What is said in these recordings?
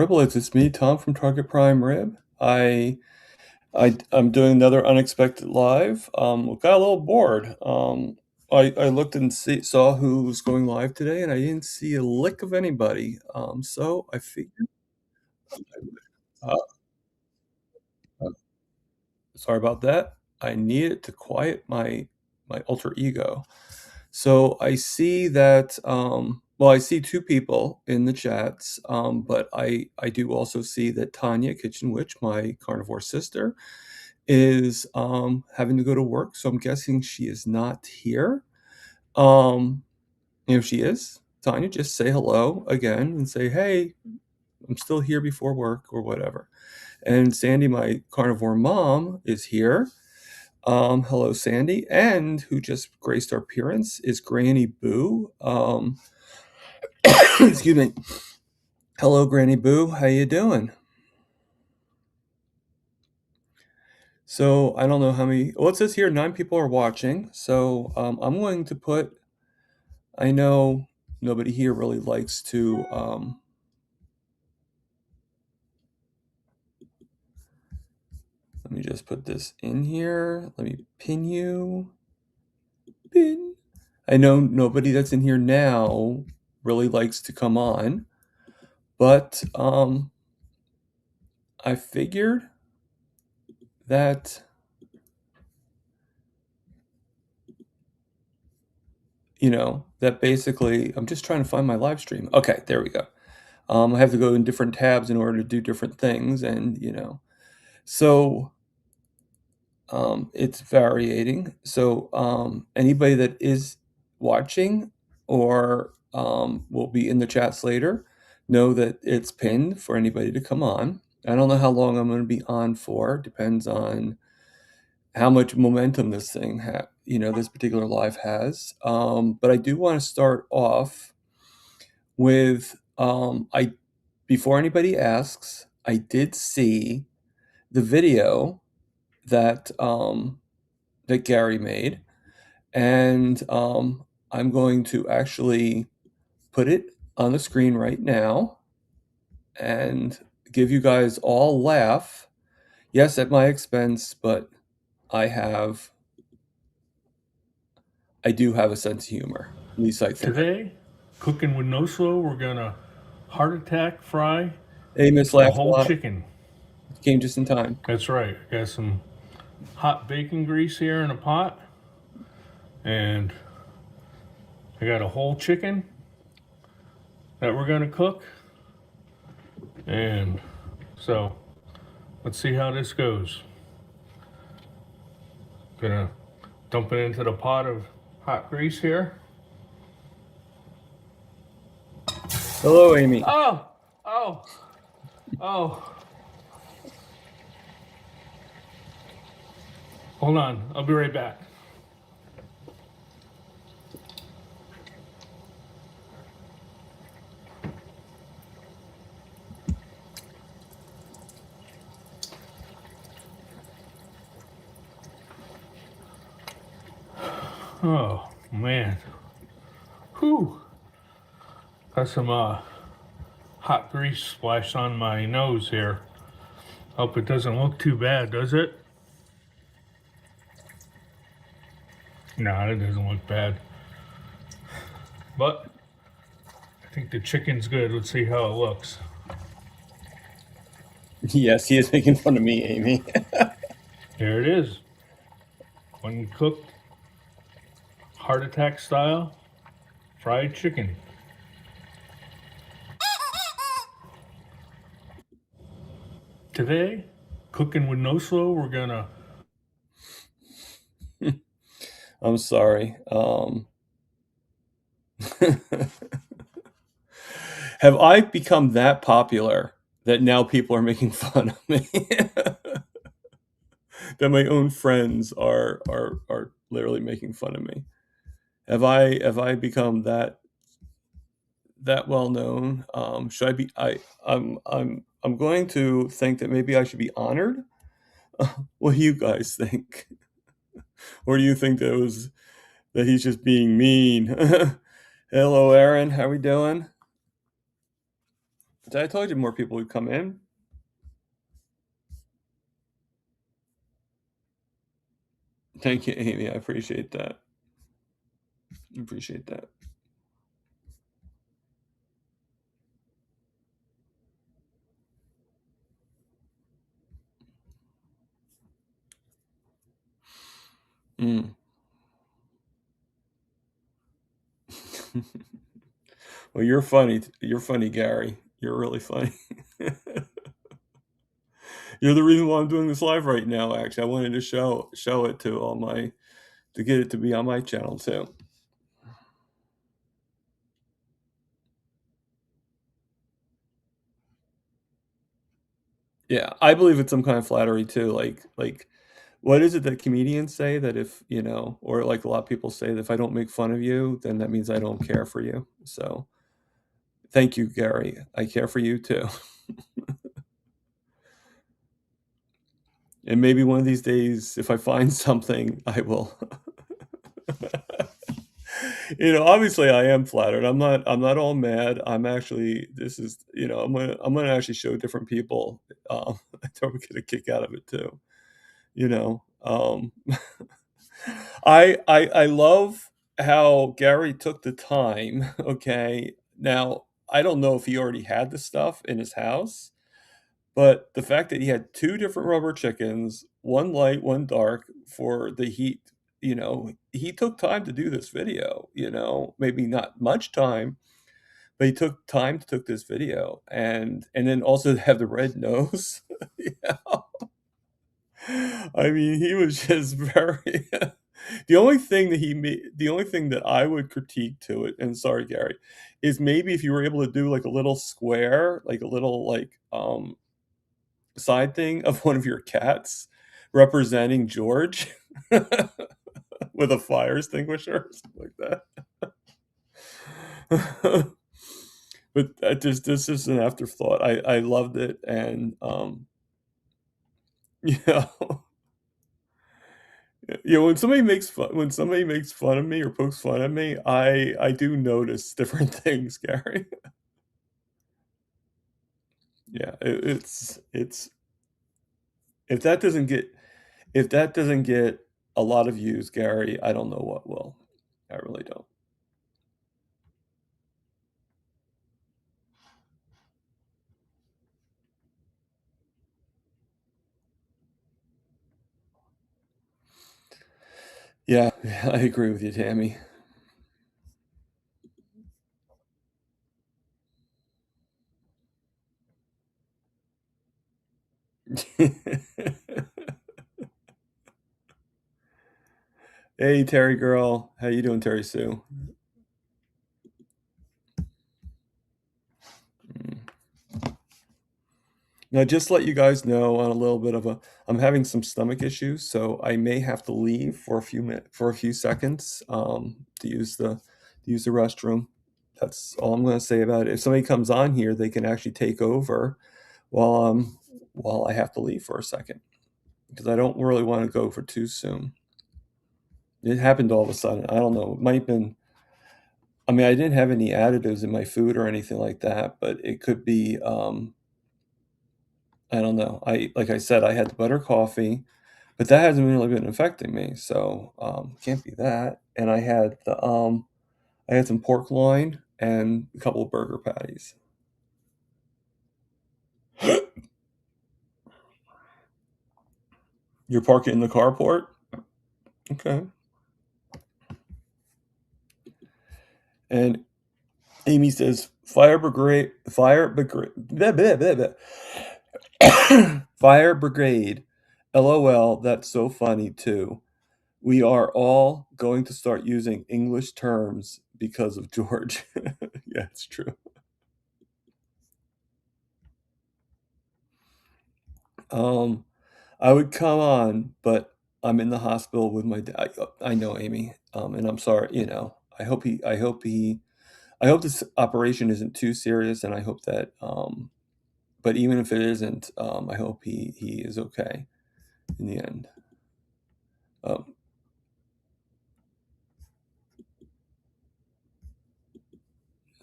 Riblets, it's me, Tom from Target Prime Rib. I'm doing another unexpected live. Got a little bored. I looked and saw who was going live today, and I didn't see a lick of anybody. So I figured, uh, uh, sorry about that. I needed to quiet my alter ego. So I see that, well, I see two people in the chats, but I do also see that Tanya Kitchen Witch, my carnivore sister, is having to go to work. So I'm guessing she is not here. Um, if she is, Tanya, just say hello again and say, hey, I'm still here before work or whatever. And Sandy, my carnivore mom, is here. Hello, Sandy. And who just graced our appearance is Granny Boo. Excuse me. Hello, Granny Boo. How you doing? So I don't know how many. Well, it says here 9 people are watching. So I'm going to put. I know nobody here really likes to. Let me just put this in here. Let me pin you. Pin. I know nobody that's in here now really likes to come on, but I figured that that basically I'm just trying to find my live stream. Okay, there we go. I have to go in different tabs in order to do different things, and so it's varying. So anybody that is watching or will be in the chats later, know that it's pinned for anybody to come on. I don't know how long I'm going to be on for. Depends on how much momentum this thing this particular live has. But I do want to start off with before anybody asks, I did see the video that that Gary made, and I'm going to actually put it on the screen right now and give you guys all a laugh. Yes, at my expense, but I do have a sense of humor. At least I think. Today, cooking with no slow, we're gonna heart attack fry Hey, Miss a whole Laugh-A-Lot, chicken. came just in time. That's right. I got some hot bacon grease here in a pot, and I got a whole chicken that we're gonna cook. And so, let's see how this goes. Gonna dump it into the pot of hot grease here. Hello, Amy. Oh, oh, oh. Hold on, I'll be right back. Oh, man. Whew. Got some hot grease splashed on my nose here. Hope it doesn't look too bad, does it? No, it doesn't look bad. But I think the chicken's good. Let's see how it looks. Yes, he is making fun of me, Amy. There it is. Uncooked, heart attack style, fried chicken. Today, cooking with no slow, we're gonna. I'm sorry. Have I become that popular that now people are making fun of me? That my own friends are literally making fun of me. Have I become that well known? Should I be? I'm going to think that maybe I should be honored. What do you guys think? Or do you think that he's just being mean? Hello, Aaron. How we doing? I told you more people would come in. Thank you, Amy. I appreciate that. Appreciate that. Mm. Well, you're funny. You're funny, Gary. You're really funny. You're the reason why I'm doing this live right now. Actually, I wanted to show it to all my to get it to be on my channel too. Yeah, I believe it's some kind of flattery too. Like, what is it that comedians say that if you know, or like a lot of people say that if I don't make fun of you, then that means I don't care for you. So, thank you, Gary. I care for you too. And maybe one of these days, if I find something, I will. Obviously, I am flattered. I'm not all mad. I'm actually. This is. I'm gonna actually show different people. They'll get a kick out of it too. You know. I love how Gary took the time. Okay, now I don't know if he already had the stuff in his house, but the fact that he had 2 different rubber chickens, one light, one dark for the heat, he took time to do this video, maybe not much time, but he took time to took this video and then also to have the red nose. Yeah. I mean, he was just very the only thing that I would critique to it, and sorry, Gary, is maybe if you were able to do like a little square, like a little side thing of one of your cats representing George with a fire extinguisher or something like that. But that just this is an afterthought. I loved it, and you know, when somebody makes fun of me or pokes fun at me, I do notice different things, Gary. Yeah, it's if that doesn't get if that doesn't get a lot of views, Gary, I don't know what will. I really don't. Yeah, I agree with you, Tammy. Hey, Terry girl. How you doing, Terry Sue? Mm. Now, just to let you guys know on a little bit of a I'm having some stomach issues, so I may have to leave for a few seconds, to use the restroom. That's all I'm gonna say about it. If somebody comes on here, they can actually take over while, while I have to leave for a second, because I don't really wanna go for too soon. It happened all of a sudden. I don't know. It might have been I mean, I didn't have any additives in my food or anything like that, but it could be, I don't know. I like I said, I had the butter coffee, but that hasn't really been affecting me, so, can't be that, and I had some pork loin and a couple of burger patties. You're parking in the carport? Okay. And Amy says, Fire brigade. LOL, that's so funny too. We are all going to start using English terms because of George. Yeah, it's true. Um, I would come on, but I'm in the hospital with my dad. I know, Amy, and I'm sorry. I hope this operation isn't too serious, and I hope that. But even if it isn't, I hope he is okay in the end. Um,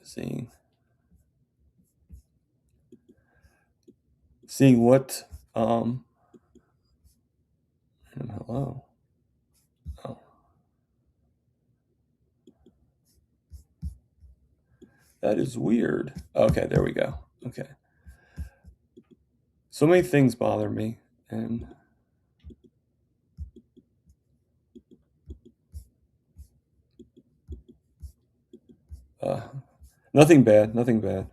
seeing. seeing what, um, hello. Oh, that is weird. Okay, there we go. Okay. So many things bother me, and uh, nothing bad, nothing bad.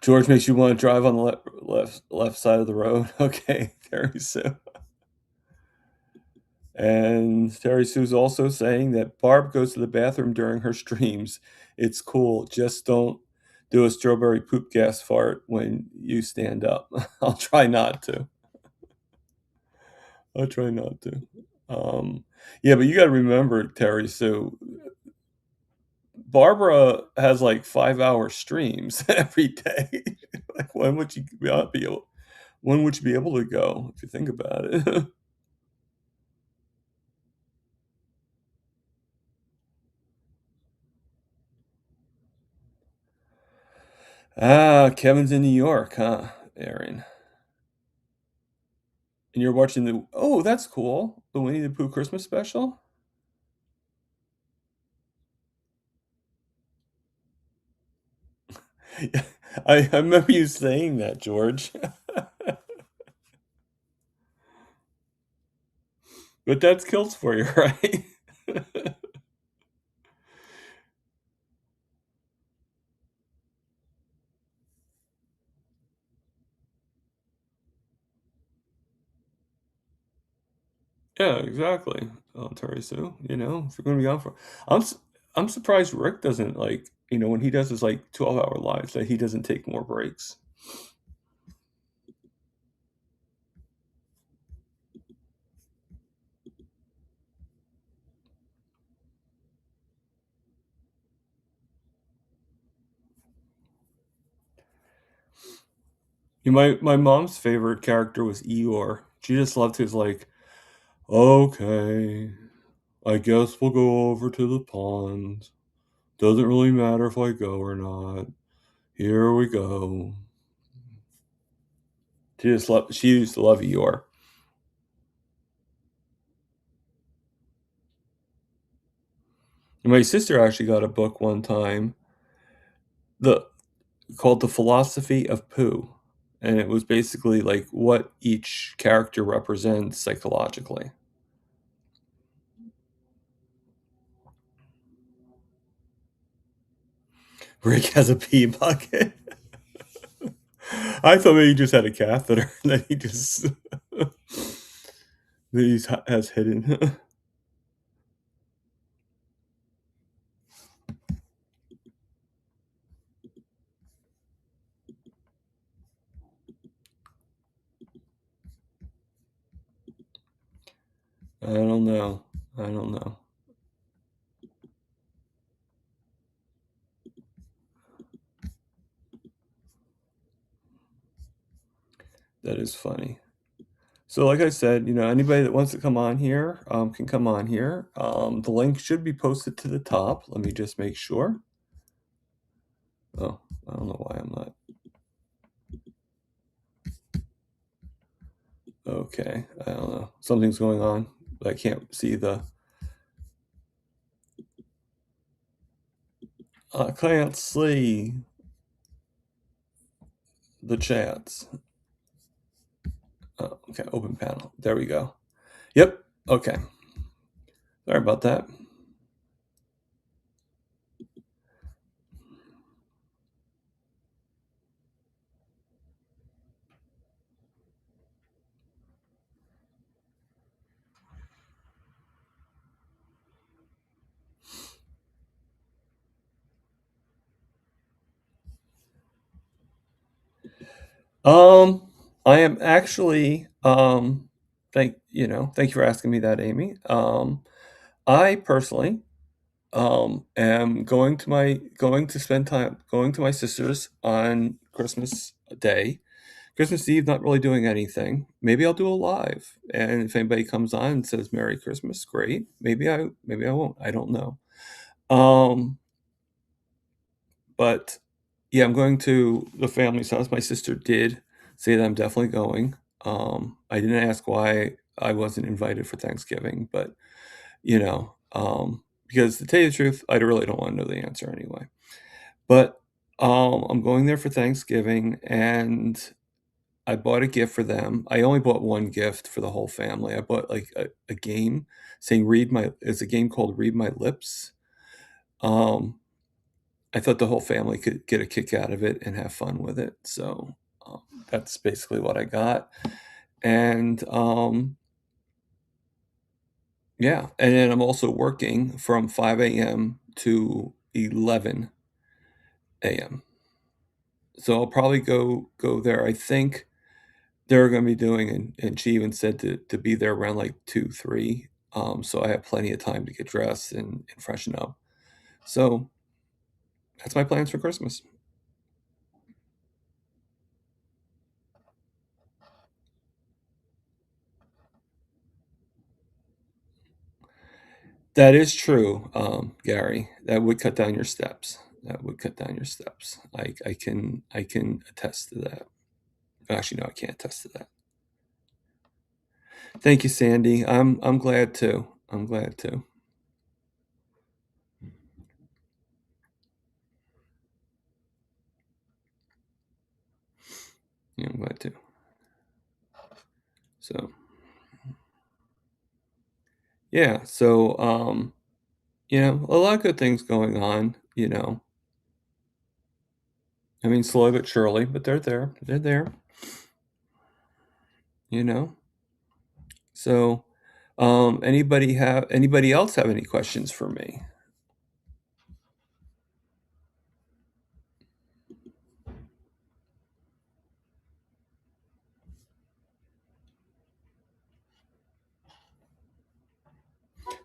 George makes you want to drive on the left side of the road. Okay, Terry Sue. And Terry Sue's also saying that Barb goes to the bathroom during her streams. It's cool. Just don't do a strawberry poop gas fart when you stand up. I'll try not to. I'll try not to. Yeah, but you got to remember, Terry Sue, Barbara has like 5 hour streams every day. Like, when would you not be able? When would you be able to go if you think about it? Ah, Kevin's in New York, huh, Aaron? And you're watching the oh, that's cool. The Winnie the Pooh Christmas special? Yeah, I remember you saying that, George. But that's kills for you, right? Yeah, exactly. Terry Sue, if you're gonna be on for I'm s I'm surprised Rick doesn't, like, when he does his, like, 12-hour lives, that he doesn't take more breaks. My mom's favorite character was Eeyore. She just loved his, like, "Okay, I guess we'll go over to the pond. Doesn't really matter if I go or not. Here we go." She used to love Eeyore. And my sister actually got a book one time, the called The Philosophy of Pooh, and it was basically, like, what each character represents psychologically. Rick has a pee bucket. I thought maybe he just had a catheter that he just that has hidden. I don't know. I don't know. That is funny. So, like I said, anybody that wants to come on here, can come on here. The link should be posted to the top. Let me just make sure. Oh, I don't know why I'm not. Okay, I don't know. Something's going on. I can't see I can't see the chats. Oh, okay, open panel. There we go. Yep. Okay. Sorry about that. Um, I am actually, thank you for asking me that, Amy. I personally, am going to my sister's on Christmas Day. Christmas Eve, not really doing anything. Maybe I'll do a live, and if anybody comes on and says Merry Christmas, great. Maybe I won't. I don't know. Um, but Yeah, I'm going to the family's house. My sister did say that I'm definitely going. I didn't ask why I wasn't invited for Thanksgiving, but, because to tell you the truth, I really don't wanna know the answer anyway. But, I'm going there for Thanksgiving, and I bought a gift for them. I only bought 1 gift for the whole family. I bought, like, a game saying read my it's a game called Read My Lips. Um, I thought the whole family could get a kick out of it and have fun with it, so, that's basically what I got, and, yeah, and then I'm also working from 5 a.m. to 11 a.m. So I'll probably go there. I think they're gonna be doing and she even said to be there around, like, 2, 3, so I have plenty of time to get dressed and freshen up. So, that's my plans for Christmas. That is true, Gary. That would cut down your steps. That would cut down your steps. I can attest to that. Actually, no, I can't attest to that. Thank you, Sandy. I'm glad too. I'm glad too. Yeah, I'm glad too. So, yeah, so, a lot of good things going on. I mean, slowly but surely, but they're there. They're there, you know? So, anybody else have any questions for me?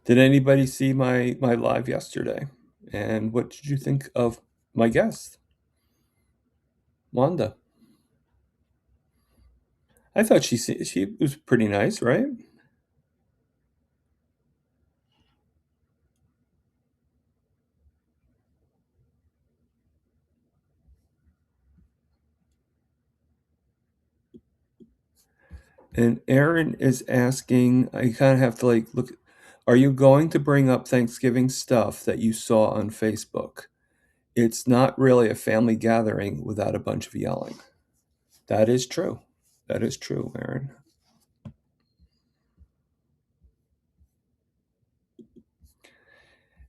Did anybody see my live yesterday? And what did you think of my guest, Wanda? I thought she was pretty nice, right? And Aaron is asking, I kind of have to like look, are you going to bring up Thanksgiving stuff that you saw on Facebook? It's not really a family gathering without a bunch of yelling. That is true. That is true, Aaron.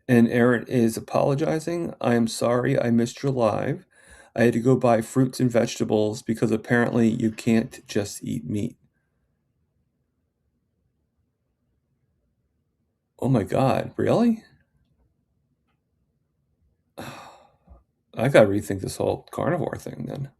And Aaron is apologizing. I am sorry I missed your live. I had to go buy fruits and vegetables because apparently you can't just eat meat. Oh my God, really? I gotta rethink this whole carnivore thing then.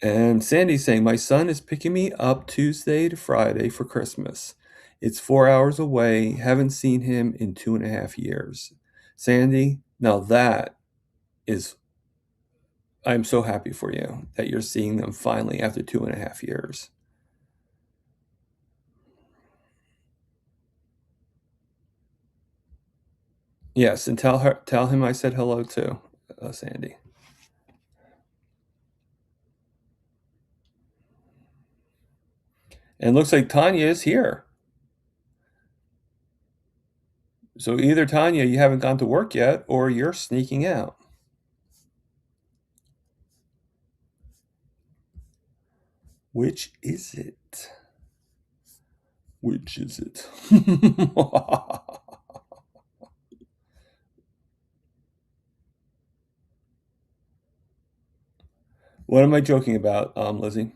And Sandy's saying, my son is picking me up Tuesday to Friday for Christmas. It's 4 hours away. Haven't seen him in 2.5 years. Sandy, now that is, I'm so happy for you that you're seeing them finally after 2.5 years. Yes, and tell him I said hello too, Sandy. And it looks like Tanya is here. So either Tanya, you haven't gone to work yet, or you're sneaking out. Which is it? Which is it? What am I joking about, Lizzie?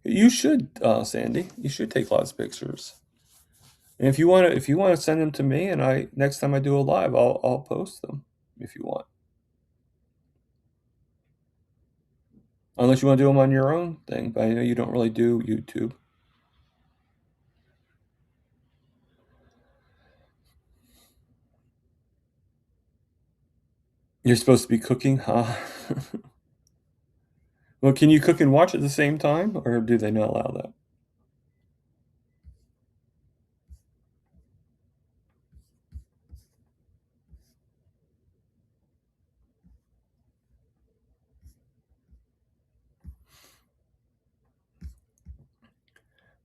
You should, Sandy. You should take lots of pictures. And if you wanna send them to me, and I next time I do a live, I'll post them if you want. Unless you want to do them on your own thing, but I know you don't really do YouTube. You're supposed to be cooking, huh? Well, can you cook and watch at the same time, or do they not allow that?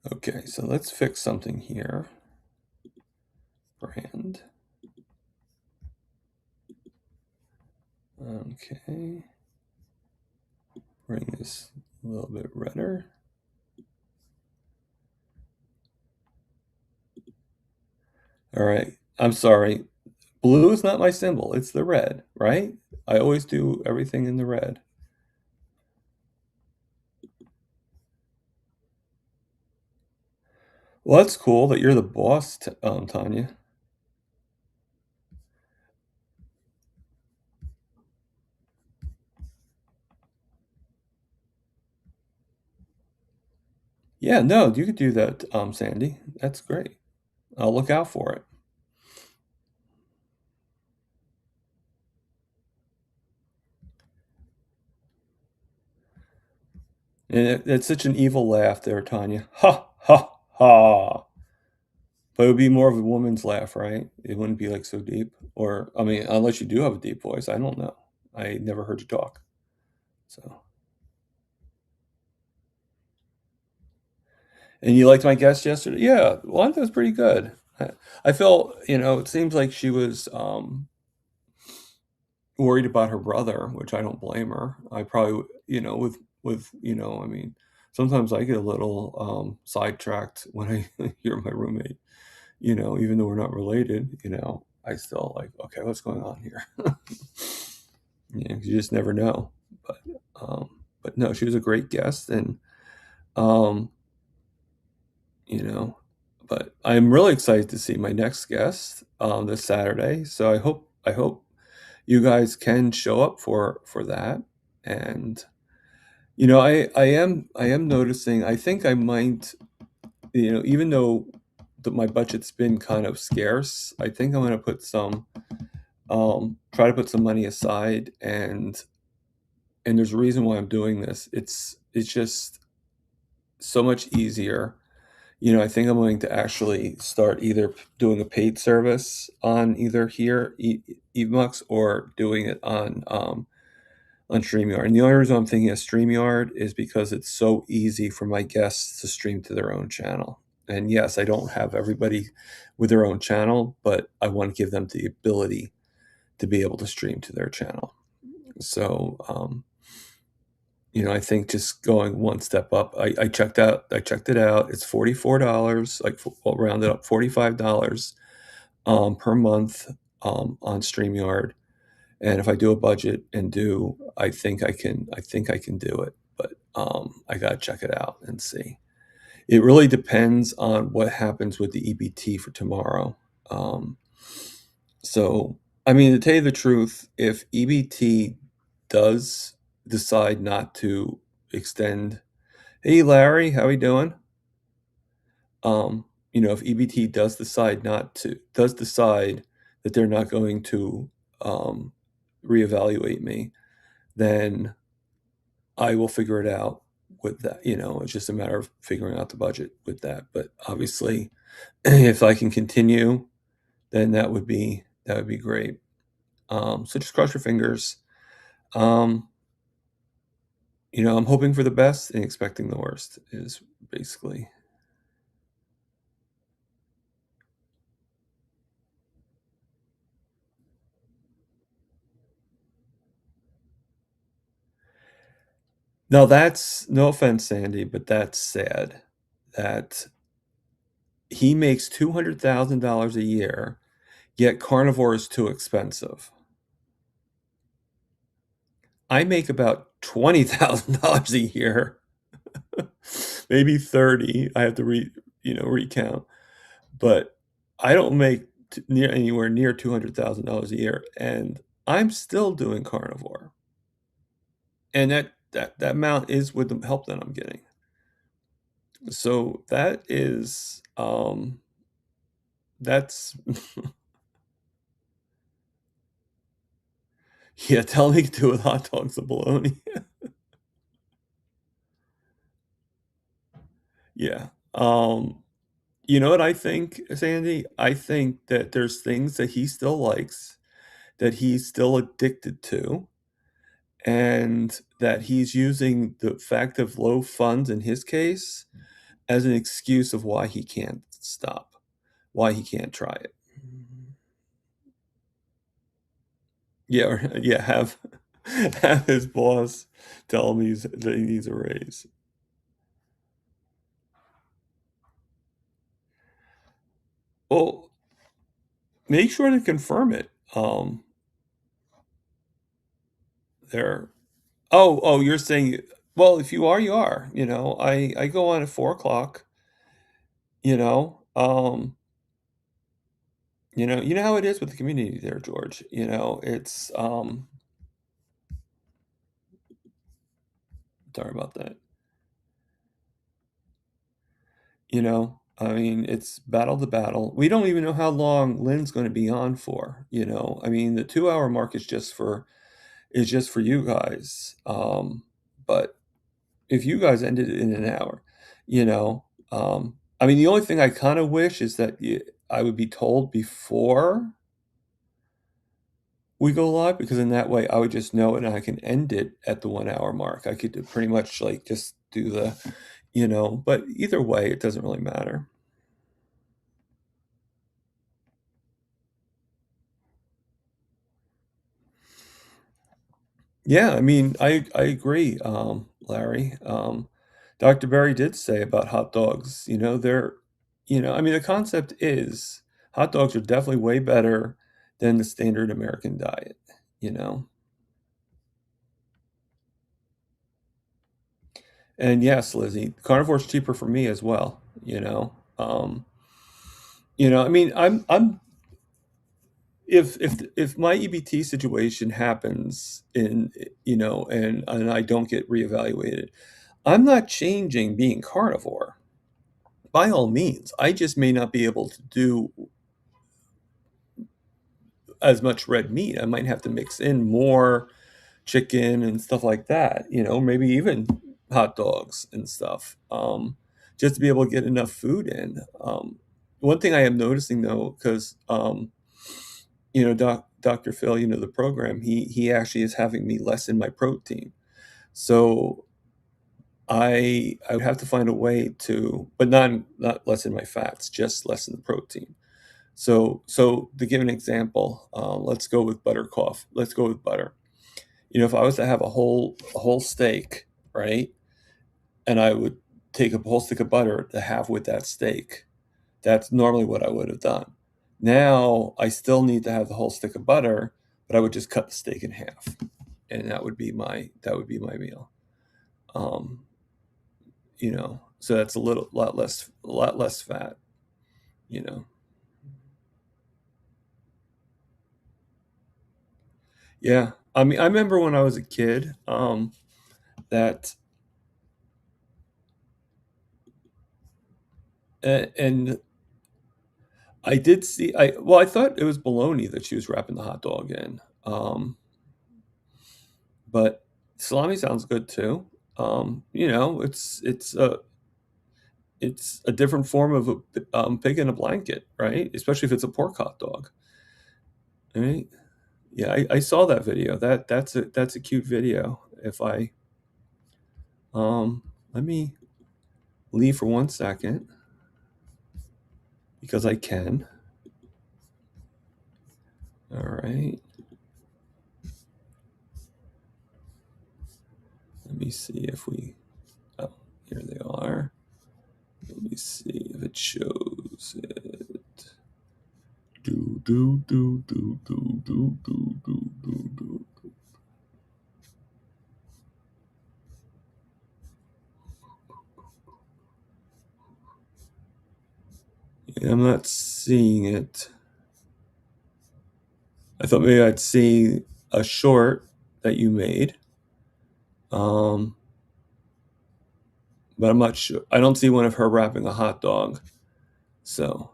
Okay, so let's fix something here. Brand. Okay. Bring this a little bit redder. All right. I'm sorry. Blue is not my symbol. It's the red, right? I always do everything in the red. Well, that's cool that you're the boss, Tanya. Yeah, no, you could do that, Sandy. That's great. I'll look out for it. And it's such an evil laugh there, Tanya. Ha ha ha. But it would be more of a woman's laugh, right? It wouldn't be like so deep. Or I mean, unless you do have a deep voice, I don't know. I never heard you talk. So, and you liked my guest yesterday? Yeah, well, I thought it was pretty good. I felt, it seems like she was worried about her brother, which I don't blame her. I probably, I mean, sometimes I get a little sidetracked when I hear my roommate, even though we're not related, I still like, okay, what's going on here? Yeah, you just never know. But but no, she was a great guest, and um, you know, but I'm really excited to see my next guest this Saturday. So I hope you guys can show up for that. And I am noticing. I think I might, even though my budget's been kind of scarce, I think I'm going to put some try to put some money aside, and there's a reason why I'm doing this. It's just so much easier. I think I'm going to actually start either doing a paid service on either here, Evmux, or doing it on StreamYard. And the only reason I'm thinking of StreamYard is because it's so easy for my guests to stream to their own channel. And yes, I don't have everybody with their own channel, but I want to give them the ability to be able to stream to their channel. So, I think just going one step up. I checked it out. It's $44, like we'll round it up, $45 per month on StreamYard. And if I do a budget and I think I can do it. But I gotta check it out and see. It really depends on what happens with the EBT for tomorrow. Um, so, I mean, to tell you the truth, if EBT does decide not to extend, hey Larry, how we doing? If EBT does decide that they're not going to um, reevaluate me, then I will figure it out with that. It's just a matter of figuring out the budget with that. But obviously, if I can continue, then that would be great. So just cross your fingers. Um, I'm hoping for the best and expecting the worst is basically. No, that's no offense, Sandy, but that's sad that he makes $200,000 a year, yet carnivore is too expensive. I make about $20,000 a year, maybe 30. I have to recount, but I don't make anywhere near $200,000 a year, and I'm still doing carnivore, and that amount is with the help that I'm getting. So that's yeah. Tell me to do with hot dogs and bologna. Yeah. You know what I think, Sandy? I think that there's things that he still likes, that he's still addicted to, and that he's using the fact of low funds in his case as an excuse of why he can't stop, why he can't try it. Yeah, or yeah, have his boss tell him that he needs a raise. Well, make sure to confirm it. There. Oh, you're saying, well, if you are, you are. I go on at 4 o'clock. You know, you know how it is with the community there, George. It's sorry about that. I mean, it's battle to battle. We don't even know how long Lynn's going to be on for. I mean, the 2 hour mark is just for you guys. But if you guys ended it in an hour, you know, I mean, the only thing I kind of wish is that I would be told before we go live, because in that way I would just know it and I can end it at the 1 hour mark. I could pretty much like just do but either way, it doesn't really matter. Yeah, I mean, I agree, Larry. Dr. Berry did say about hot dogs, I mean, the concept is hot dogs are definitely way better than the standard American diet, you know? And yes, Lizzie, carnivore's cheaper for me as well, you know? I mean, I'm if my EBT situation happens and I don't get reevaluated, I'm not changing being carnivore. By all means, I just may not be able to do as much red meat. I might have to mix in more chicken and stuff like that, maybe even hot dogs and stuff, just to be able to get enough food in. One thing I am noticing though, because Dr. Phil, the program, he actually is having me lessen my protein. So I would have to find a way to, but not lessen my fats, just lessen the protein. So to give an example, let's go with butter cough. Let's go with butter. If I was to have a whole steak, right, and I would take a whole stick of butter to have with that steak, that's normally what I would have done. Now I still need to have the whole stick of butter, but I would just cut the steak in half, and that would be my meal. Um, so that's a lot less fat. You know, yeah. I mean, I remember when I was a kid, that and I did see. I thought it was bologna that she was wrapping the hot dog in. But salami sounds good too. It's a different form of a pig in a blanket, right? Especially if it's a pork hot dog, right? Yeah, I saw that video. That's a cute video. If I let me leave for 1 second because I can. All right. Let me see if we. Oh, here they are. Let me see if it shows it. Do do do do do do do do do do. Yeah, I'm not seeing it. I thought maybe I'd see a short that you made. Um, but I'm not sure. I don't see one of her wrapping a hot dog. So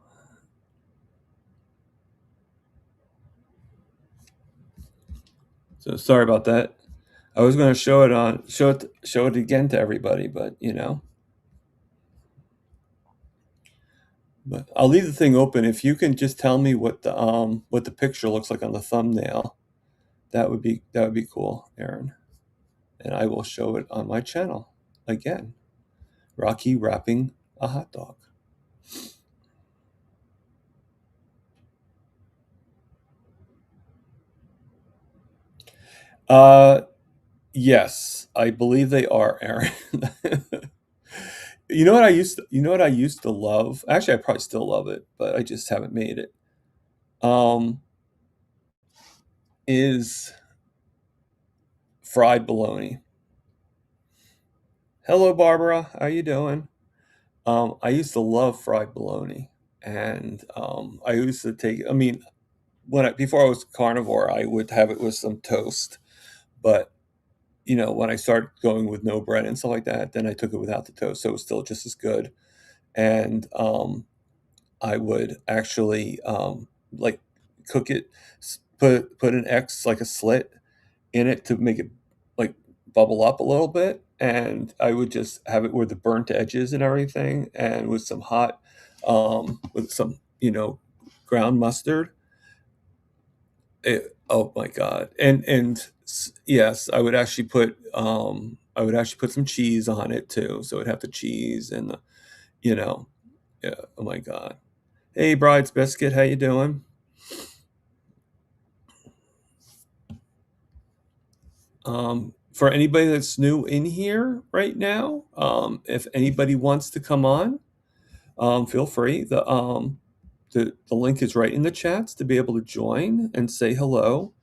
sorry about that. I was going to show it again to everybody, but but I'll leave the thing open. If you can just tell me what the picture looks like on the thumbnail, that would be cool, Aaron. And I will show it on my channel again. Rocky wrapping A hot dog. Uh, yes, I believe they are, Aaron. You know what I used to love? Actually, I probably still love it, but I just haven't made it. Um, is fried bologna. Hello, Barbara. How you doing? I used to love fried bologna, and I used to take. I mean, before I was carnivore, I would have it with some toast. But when I started going with no bread and stuff like that, then I took it without the toast, so it was still just as good. And I would actually like cook it, put an X like a slit in it to make it like bubble up a little bit, and I would just have it with the burnt edges and everything, and with some hot, with some ground mustard. Oh my god! Yes, I would actually put some cheese on it too, so it'd have the cheese and the you know yeah. Oh my god! Hey, Bride's Biscuit, how you doing? For anybody that's new in here right now, if anybody wants to come on, feel free. The link is right in the chats to be able to join and say hello.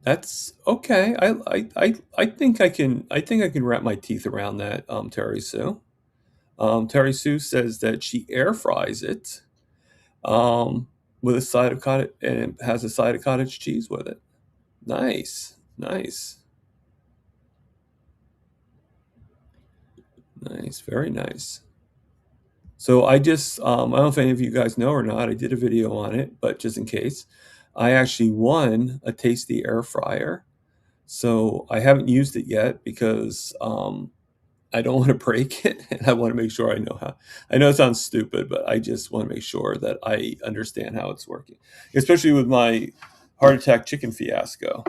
That's okay. I think I can wrap my teeth around that, Terry Sue. Terry Sue says that she air fries it, um, with a side of cottage, and it has a side of cottage cheese with it. Nice, nice, nice, very nice. So I don't know if any of you guys know or not, I did a video on it, but just in case, I actually won a Tasty air fryer. So I haven't used it yet because I don't want to break it, and I want to make sure I know how. I know it sounds stupid, but I just want to make sure that I understand how it's working, especially with my heart attack chicken fiasco.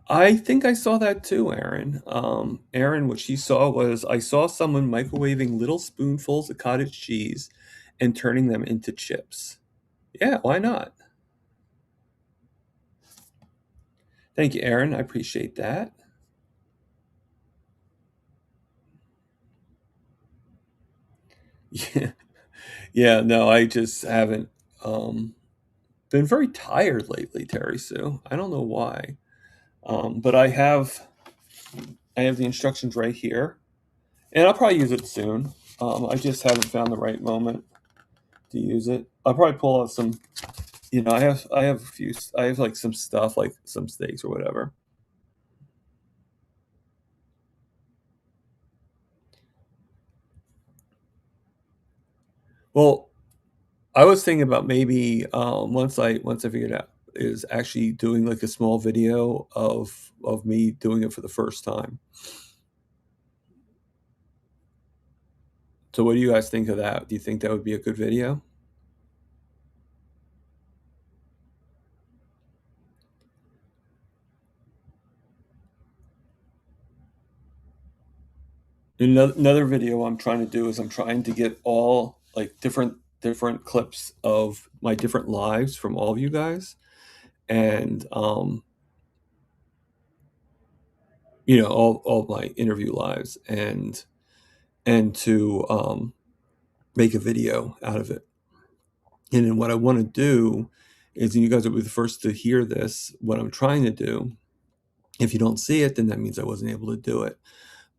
I think I saw that too, Aaron. Aaron, what she saw was I saw someone microwaving little spoonfuls of cottage cheese and turning them into chips. Yeah, why not? Thank you, Aaron. I appreciate that. Yeah, yeah. No, I just haven't been very tired lately, Terry Sue. I don't know why, but I have the instructions right here, and I'll probably use it soon. I just haven't found the right moment to use it. I'll probably pull out some. I have a few. I have like some stuff, like some steaks or whatever. Well, I was thinking about maybe once I figured out is actually doing like a small video of me doing it for the first time. So what do you guys think of that? Do you think that would be a good video? Another video I'm trying to do is I'm trying to get all like different clips of my different lives from all of you guys, and all my interview lives, and to make a video out of it. And then what I want to do is, and you guys will be the first to hear this, what I'm trying to do. If you don't see it, then that means I wasn't able to do it.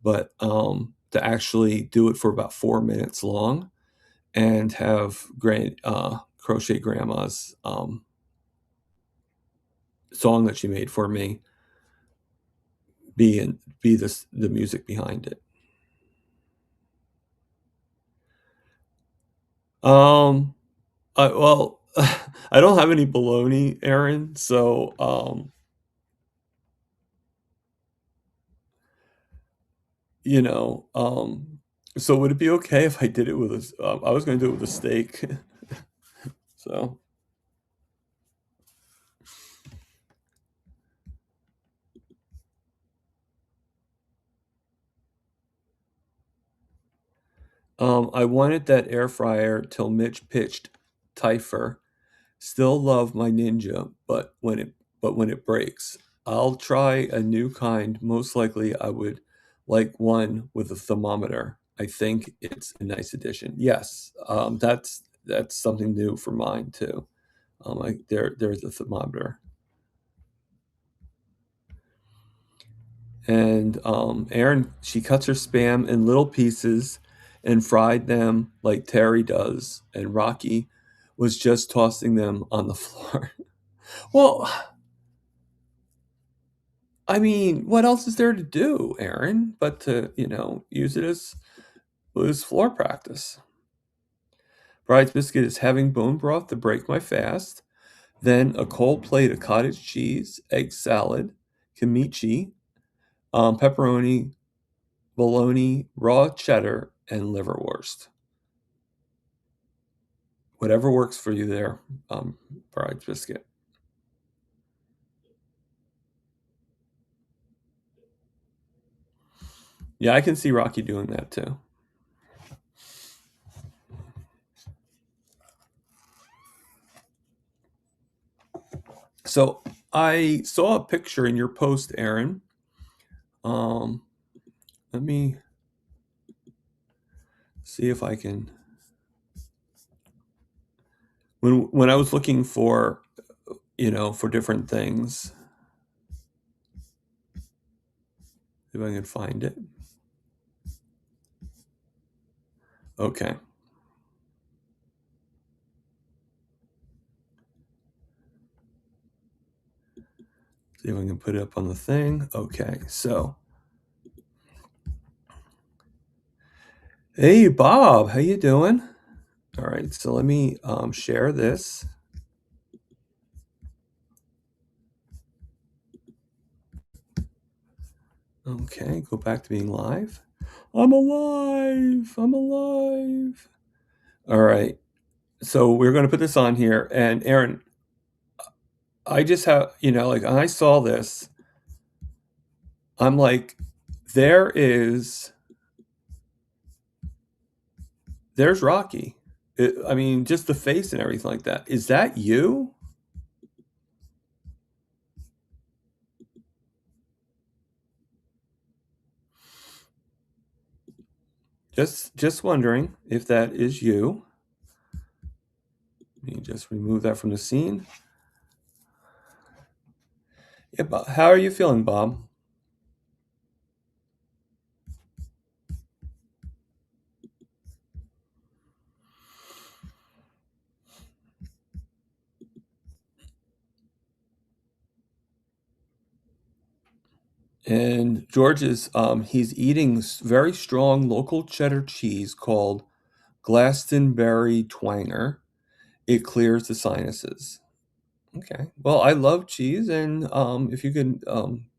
But to actually do it for about 4 minutes long, and have crochet grandma's song that she made for me be the music behind it. Um, well, I don't have any bologna, Aaron. So you know, um, so would it be okay if I did it with I was going to do it with a steak. So, I wanted that air fryer till Mitch pitched Typher. Still love my Ninja, but when it breaks, I'll try a new kind. Most likely, I would like one with a thermometer. I think it's a nice addition. Yes, that's something new for mine too. There's a thermometer, and Erin, she cuts her spam in little pieces and fried them like Terry does, and Rocky was just tossing them on the floor. Well, I mean, what else is there to do, Aaron, but to, use it as loose floor practice? Bride's biscuit is having bone broth to break my fast, then a cold plate of cottage cheese, egg salad, kimchi, pepperoni, bologna, raw cheddar, and liverwurst. Whatever works for you there, Bride's biscuit. Yeah, I can see Rocky doing that too. So I saw a picture in your post, Aaron. Um, Let me see if I can. When I was looking for, for different things, if I can find it. Okay. See if I can put it up on the thing. Okay, so. Hey, Bob, how you doing? All right, so let me share this. Okay, go back to being live. I'm alive. I'm alive. All right. So we're going to put this on here. And Aaron, I just have, like, when I saw this, I'm like, there's Rocky. I mean, just the face and everything like that. Is that you? Just wondering if that is you. Let me just remove that from the scene. Yeah, Bob, how are you feeling, Bob? And George is he's eating very strong local cheddar cheese called Glastonbury Twanger. It clears the sinuses. Okay. Well, I love cheese, and if you could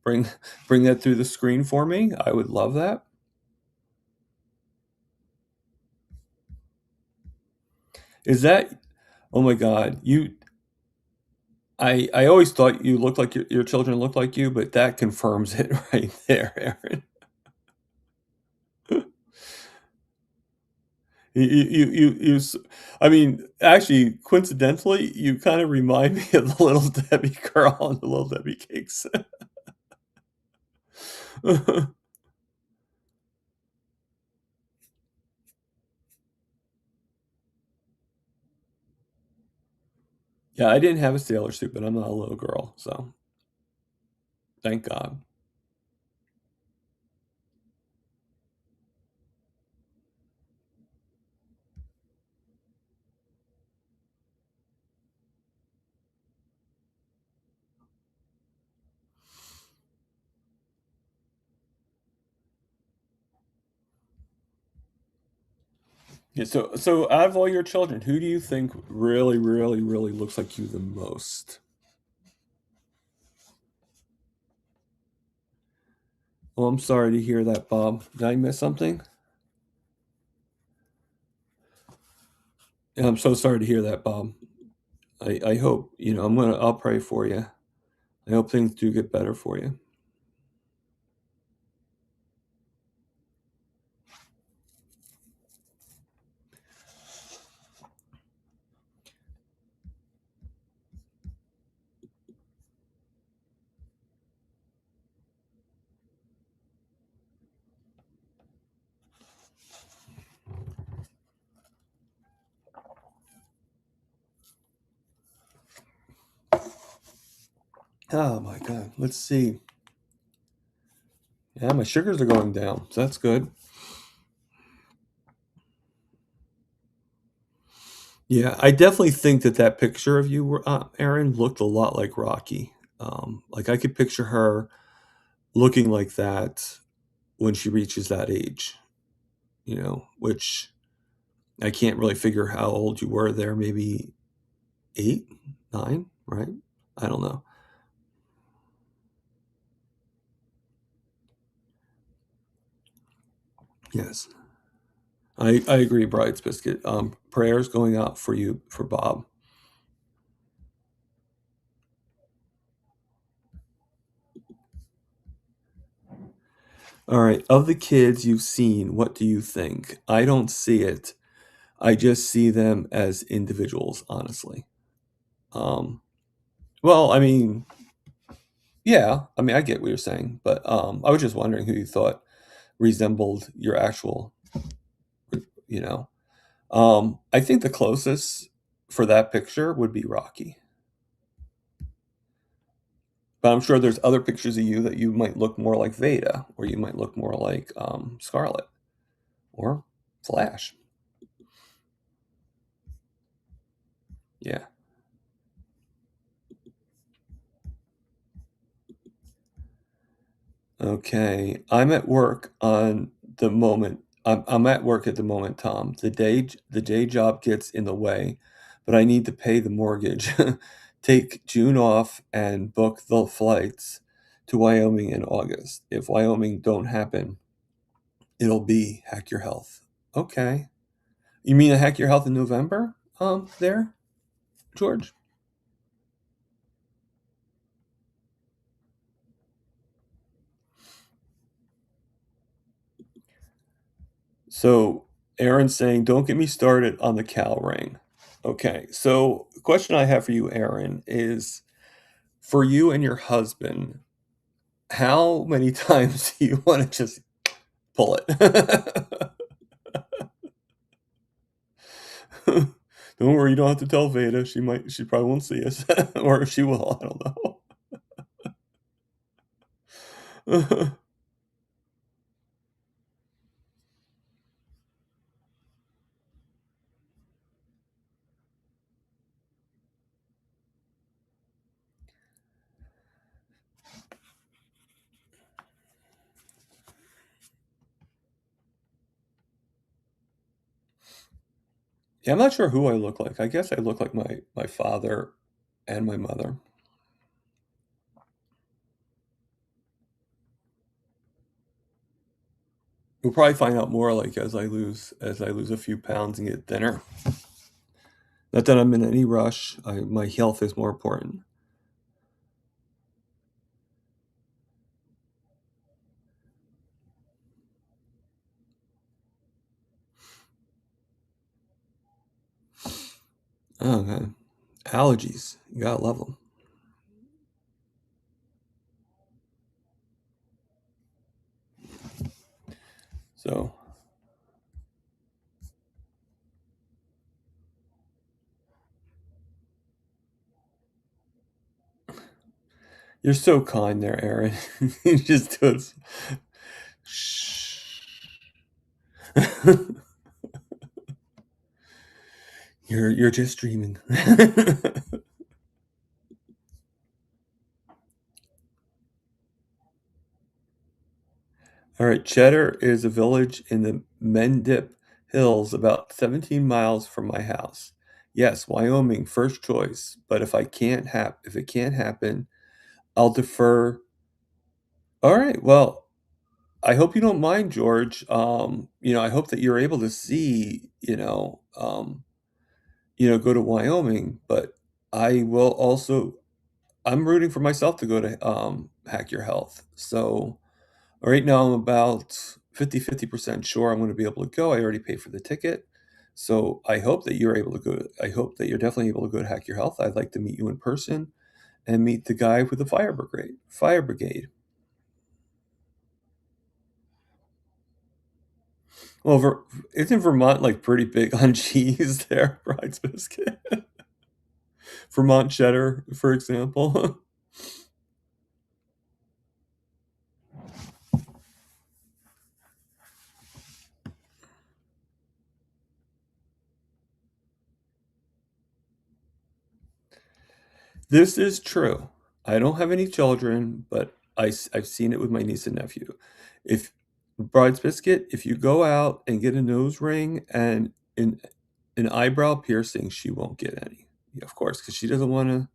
bring that through the screen for me, I would love that. Is that? Oh my God, you! I always thought you looked like your children looked like you, but that confirms it right there, Aaron. I mean, actually, coincidentally, you kind of remind me of the Little Debbie girl on the Little Debbie cakes. Yeah, I didn't have a sailor suit, but I'm not a little girl, so thank God. Yeah, so out of all your children, who do you think really, really, really looks like you the most? Oh, I'm sorry to hear that, Bob. Did I miss something? Yeah, I'm so sorry to hear that, Bob. I hope, I'll pray for you. I hope things do get better for you. Oh my god, let's see. Yeah, my sugars are going down, so that's good. Yeah, I definitely think that that picture of you, Aaron, looked a lot like Rocky. Like, I could picture her looking like that when she reaches that age, which I can't really figure how old you were there, maybe 8, 9, right? I don't know. Yes. I agree, Bride's Biscuit. Prayers going out for you, for Bob. All right. Of the kids you've seen, what do you think? I don't see it. I just see them as individuals, honestly. Um, well, I mean, yeah, I mean, I get what you're saying, but I was just wondering who you thought resembled your actual, you know. I think the closest for that picture would be Rocky. But I'm sure there's other pictures of you that you might look more like Veda, or you might look more like Scarlet or Flash. Yeah. Okay. I'm at work at the moment, Tom. The day job gets in the way, but I need to pay the mortgage, take June off, and book the flights to Wyoming in August. If Wyoming don't happen, it'll be Hack Your Health. Okay. You mean a Hack Your Health in November? There, George. So Aaron's saying, don't get me started on the cow ring. Okay. So the question I have for you, Aaron, is for you and your husband, how many times do you want to just pull it? Don't worry, you don't have to tell Veda. She probably won't see us. Or she will, I don't know. Yeah, I'm not sure who I look like. I guess I look like my father and my mother. We'll probably find out more like as I lose a few pounds and get thinner. Not that I'm in any rush. My health is more important. Oh man, allergies. You gotta love them. So you're so kind there, Aaron. You just do it. Shh. You're just dreaming. All right, Cheddar is a village in the Mendip Hills, about 17 miles from my house. Yes, Wyoming, first choice. But if it can't happen, I'll defer. All right. Well, I hope you don't mind, George. I hope that you're able to see, go to Wyoming. But I will also I'm rooting for myself to go to, Hack Your Health. So, right now I'm about 50% sure I'm gonna be able to go. I already paid for the ticket. So, I hope that you're able to go I hope that you're definitely able to go to Hack Your Health. I'd like to meet you in person and meet the guy with the fire brigade. Well, isn't Vermont, like, pretty big on cheese there, Bride's Biscuit? Vermont cheddar, for example. This is true. I don't have any children, but I've seen it with my niece and nephew. If Bride's Biscuit, if you go out and get a nose ring and an eyebrow piercing, she won't get any. Yeah, of course, because she doesn't wanna.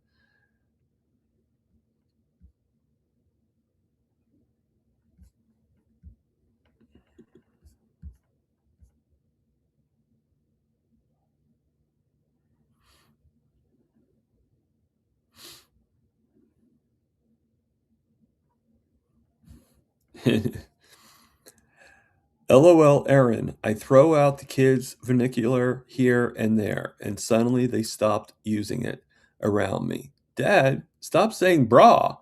LOL, Erin. I throw out the kids' vernacular here and there, and suddenly they stopped using it around me. Dad, stop saying bra.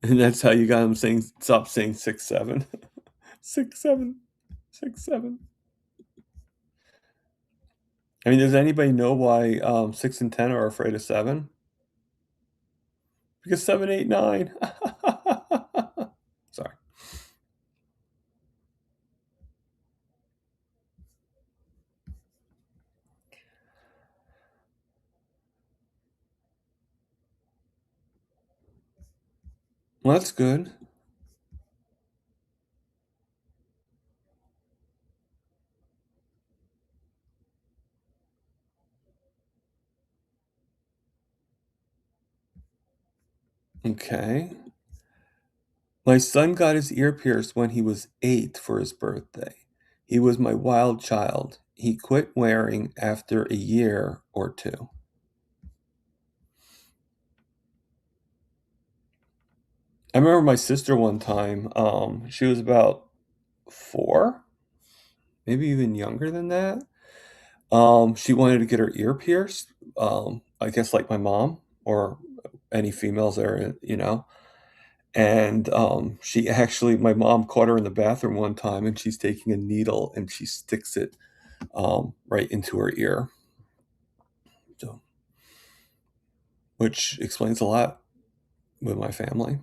And that's how you got them saying stop saying 6'7". 6'7". 6'7". I mean, does anybody know why 6 and 10 are afraid of 7? Because 7, 8, 9. Sorry. Well, that's good. Okay. My son got his ear pierced when he was 8 for his birthday. He was my wild child. He quit wearing after a year or two. I remember my sister one time, she was about 4, maybe even younger than that. She wanted to get her ear pierced, I guess like my mom or any females there, and, she actually my mom caught her in the bathroom one time, and she's taking a needle, and she sticks it, right into her ear, so which explains a lot with my family,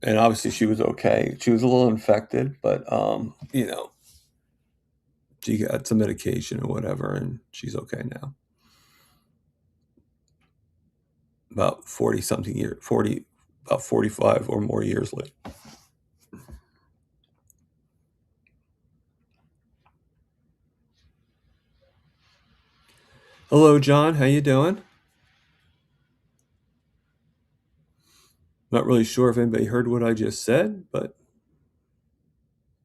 and obviously she was okay. She was a little infected, but, she got some medication or whatever, and she's okay now. About 40 something year 40 about 45 or more years later. Hello, John, how you doing? Not really sure if anybody heard what I just said, but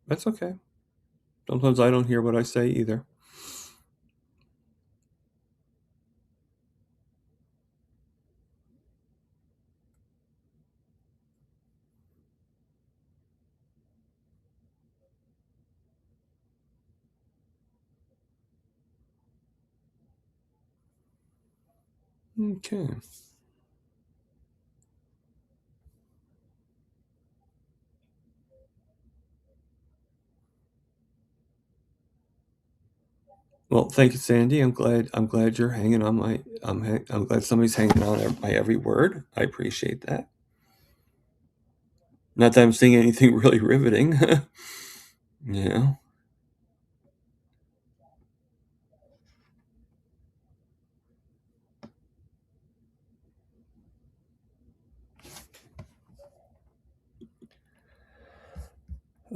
that's okay. Sometimes I don't hear what I say either. Okay. Well, thank you, Sandy. I'm glad you're hanging on my I'm glad somebody's hanging on my every word. I appreciate that. Not that I'm saying anything really riveting. Yeah.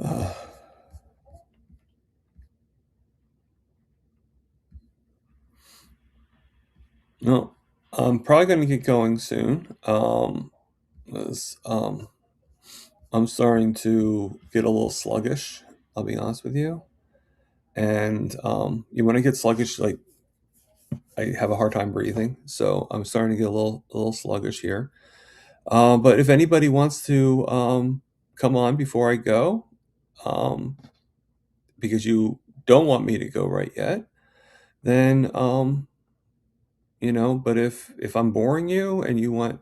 Uh, no, I'm probably gonna get going soon. 'Cause, I'm starting to get a little sluggish. I'll be honest with you. And when I get sluggish, like I have a hard time breathing, so I'm starting to get a little sluggish here. But if anybody wants to come on before I go, um, because you don't want me to go right yet, then but if I'm boring you and you want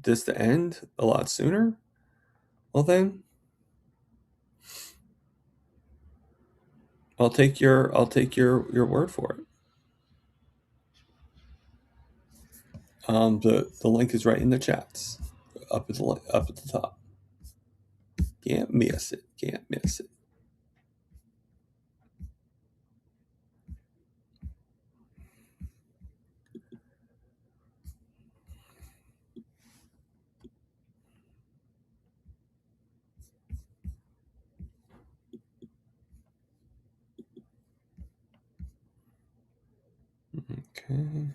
this to end a lot sooner, well then I'll take your word for it. The link is right in the chats, up at the top. Can't miss it. Can't miss it. Okay.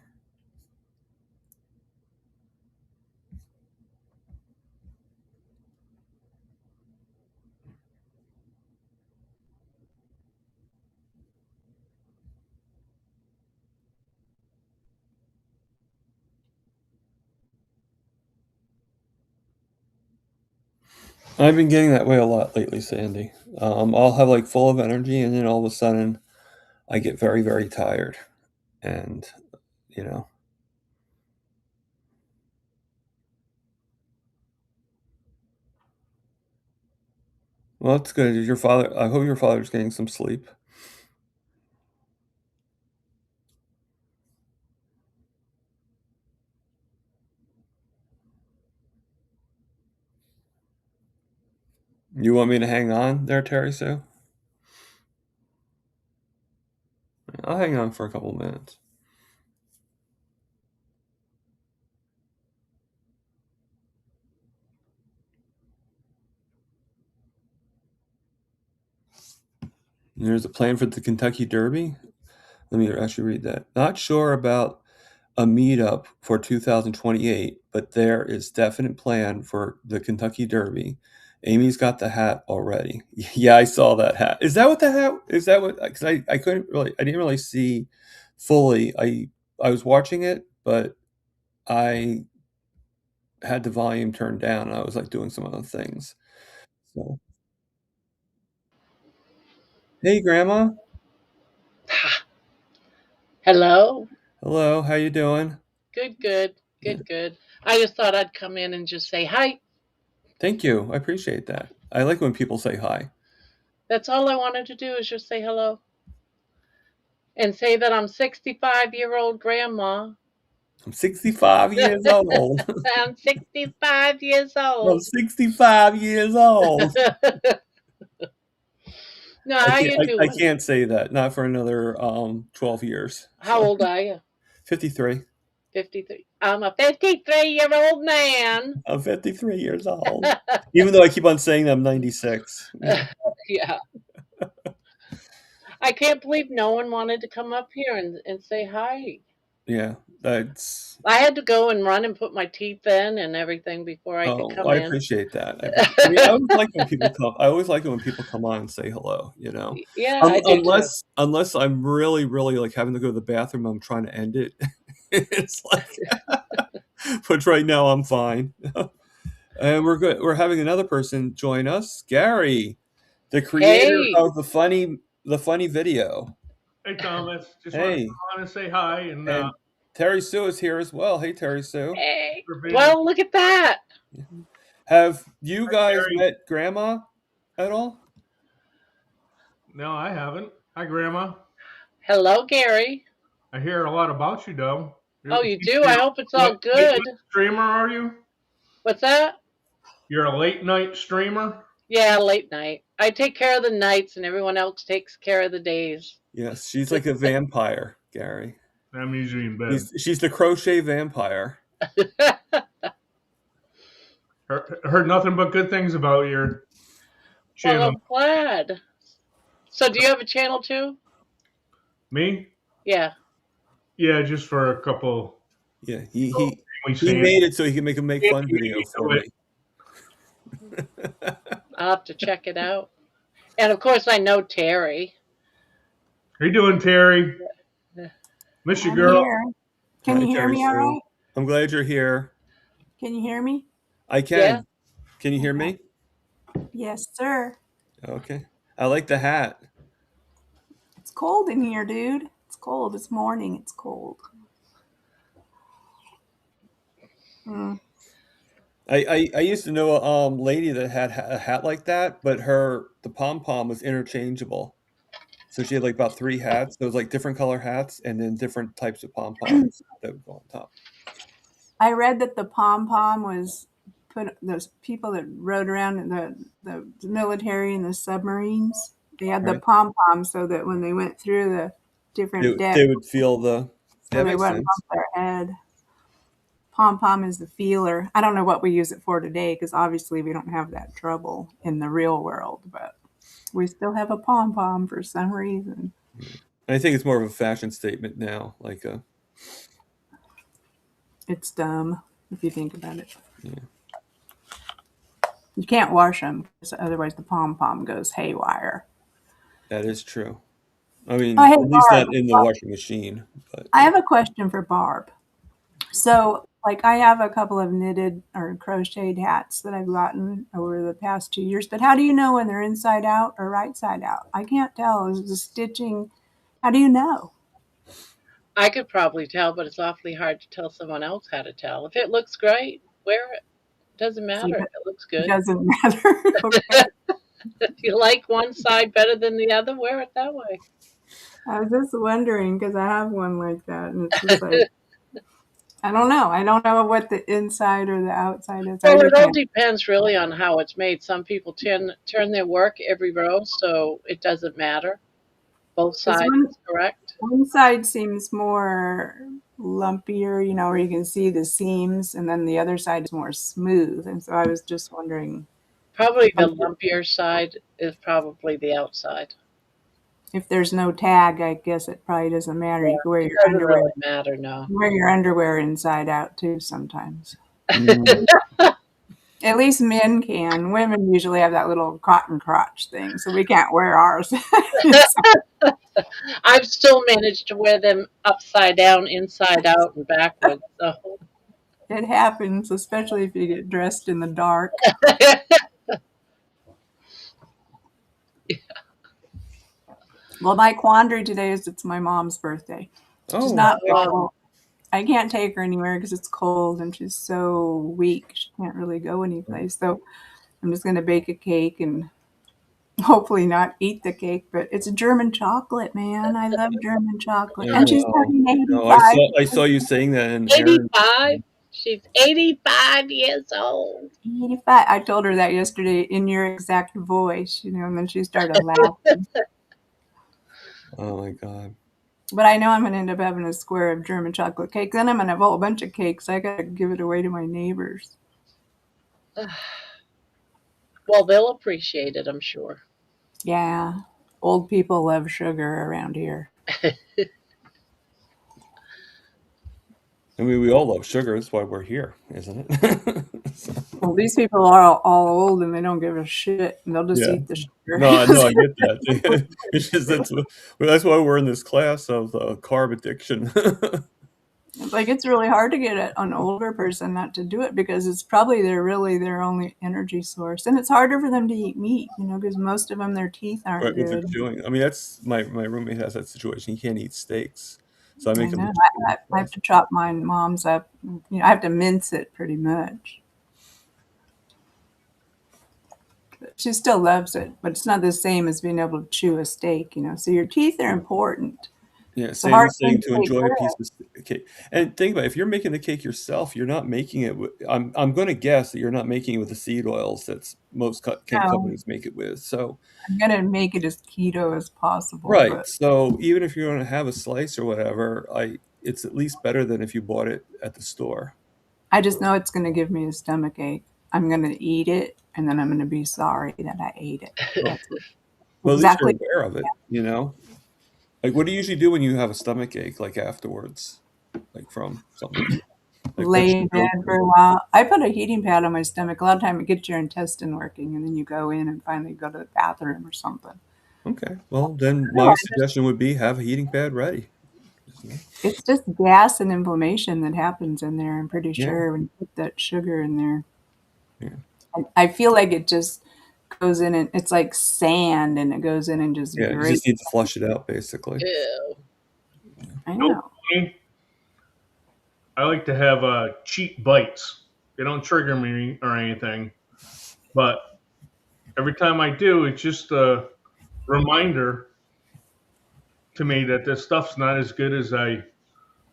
I've been getting that way a lot lately, Sandy. I'll have like full of energy, and then all of a sudden, I get very, very tired, and you know, well, that's good. Is your father? I hope your father's getting some sleep. You want me to hang on there, Terry Sue? I'll hang on for a couple minutes. There's a plan for the Kentucky Derby. Let me actually read that. Not sure about a meetup for 2028, but there is definite plan for the Kentucky Derby. Amy's got the hat already. Yeah, I saw that hat. Is that what the hat? Is that what? Because I couldn't really, I didn't really see fully. I was watching it, but I had the volume turned down, and I was like doing some other things. So, hey, Grandma. Hello. Hello. How you doing? Good, good, Yeah. good, good. I just thought I'd come in and just say hi. Thank you. I appreciate that. I like when people say hi. That's all I wanted to do is just say hello and say that I'm 65-year-old grandma. I'm 65 years old. I'm 65 years I'm old. 65 years old. No, how you I doing? can't say that. Not for another 12 years. How So old are you? 53. 53. I'm a 53-year-old man. I'm 53 years old. Even though I keep on saying I'm 96. Yeah. I can't believe no one wanted to come up here and say hi. Yeah, that's. I had to go and run and put my teeth in and everything before I could Oh, come I in. appreciate that. I mean, I always like when people come. I always like it when people come on and say hello. Yeah, I do too. Unless I'm really, really like having to go to the bathroom, I'm trying to end it. It's like, but right now I'm fine. And we're good. We're having another person join us, Gary, the creator Hey, of the funny video. Hey, Thomas. Just want Hey, to say hi and and Terry Sue is here as well. Hey, Terry Sue. hey. for being Well, look at that. Have you guys Gary. met Grandma at all? No, I haven't. Hi, Grandma. Hello, Gary. I hear a lot about you, though. Oh, You're, you do? you're I hope it's a all late good. night streamer, are you? What's that? You're a late night streamer? Yeah, late night. I take care of the nights and everyone else takes care of the days. Yes, she's like a vampire, Gary. I'm usually in bed. She's the crochet vampire. Heard nothing but good things about your Well, channel. I'm glad. So, do you have a channel too? Me? Yeah. Yeah, just for a couple. Yeah, So we he see made it so he can make a make fun it. video for me. I'll have to check it out. And of course, I know Terry. How you doing, Terry? Miss you, I'm girl. here. Can Hi, you hear Terry me all Sue. right? I'm glad you're here. Can you hear me? I Yeah. can. Can you hear Okay. me? Yes, sir. Okay. I like the hat. It's cold in here, dude. It's cold. It's morning. It's cold. Mm. I used to know a lady that had a hat like that, but the pom pom was interchangeable. So she had like about three hats. There was like different color hats and then different types of pom poms that would go on top. I read that the pom pom was put those people that rode around in the military and the submarines. They had the Right? pom pom so that when they went through the different They decks, would feel so that they makes wouldn't sense. bump their head. Pom pom is the feeler. I don't know what we use it for today because obviously we don't have that trouble in the real world, but we still have a pom pom for some reason. Yeah. And I think it's more of a fashion statement now. It's dumb if you think about it. Yeah, You can't wash them because otherwise the pom pom goes haywire. that is true. I Oh, mean, hey, at least not Barb. in the washing machine, but I yeah. have a question for Barb. So, like, I have a couple of knitted or crocheted hats that I've gotten over the past 2 years, but how do you know when they're inside out or right side out? I can't tell. Is the stitching, how do you know? I could probably tell, but it's awfully hard to tell someone else how to tell. If it looks great, wear it. Doesn't So matter if it looks it good. doesn't matter. Okay. If you like one side better than the other, wear it that way. I was just wondering because I have one like that, and it's just like, I don't know. I don't know what the inside or the outside is. I Well, just it all can't. depends really on how it's made. Some people turn their work every row, so it doesn't matter. Both Because sides is correct. one side seems more lumpier, where you can see the seams, and then the other side is more smooth. And so I was just wondering Probably the lumpier side is probably the outside. if there's no tag. I guess it probably doesn't matter. Yeah, You can wear it your doesn't underwear, really matter, no. wear your underwear inside out too sometimes. Mm. At least men can. Women usually have that little cotton crotch thing, so we can't wear ours. I've still managed to wear them upside down, inside out, and backwards. So It happens, especially if you get dressed in the dark. Well, my quandary today is it's my mom's birthday. She's Oh, not okay. well. I can't take her anywhere because it's cold and she's so weak. She can't really go anyplace. So I'm just going to bake a cake and hopefully not eat the cake. But it's a German chocolate, man. I love German chocolate. And she's Oh, turning no, 85. I saw you saying that in Aaron. 85. She's 85 years old. 85. I told her that yesterday in your exact voice, and then she started laughing. Oh my God. But I know I'm going to end up having a square of German chocolate cake. Then I'm going to have a whole bunch of cakes. I got to give it away to my neighbors. Well, they'll appreciate it, I'm sure. Yeah. Old people love sugar around here. I mean, we all love sugar. That's why we're here, isn't it? So, Well, these people are all old and they don't give a shit. And they'll just yeah. eat the sugar. No, I know. I get that. It's just that's why we're in this class of carb addiction. It's like it's really hard to get an older person not to do it because it's probably their only energy source. And it's harder for them to eat meat, because most of them, their teeth aren't Right, with the good. chewing. I mean, that's my roommate has that situation. He can't eat steaks, so I I make him know. the I have to chop my mom's up. I have to mince it pretty much. She still loves it, but it's not the same as being able to chew a steak. So your teeth are important. Yeah, It's a same hard as thing saying to to take enjoy a care piece of. of cake. And think about it, if you're making the cake yourself, you're not making it with, I'm going to guess that you're not making it with the seed oils that's most cake No, companies make it with. So, I'm gonna make it as keto as possible, right. but So even if you're going to have a slice or whatever, it's at least better than if you bought it at the store. I just know it's gonna give me a stomach ache. I'm gonna eat it, and then I'm gonna be sorry that I ate it. Well, That's well, at least you're exactly. aware of it. Like, what do you usually do when you have a stomach ache, like afterwards, like from something? Like, what lay should in I go bed for for? a while. I put a heating pad on my stomach. A lot of time it gets your intestine working, and then you go in and finally go to the bathroom or something. Okay, well, then No, my suggestion would be have a heating pad ready. it's just gas and inflammation that happens in there. I'm pretty Yeah, sure when you put that sugar in there. yeah, I feel like it just goes in and it's like sand, and it goes in and just yeah, you just breaks. need to flush it out, basically. Ew. I Nope. know. I like to have cheap bites. They don't trigger me or anything, but every time I do, it's just a reminder to me that this stuff's not as good as I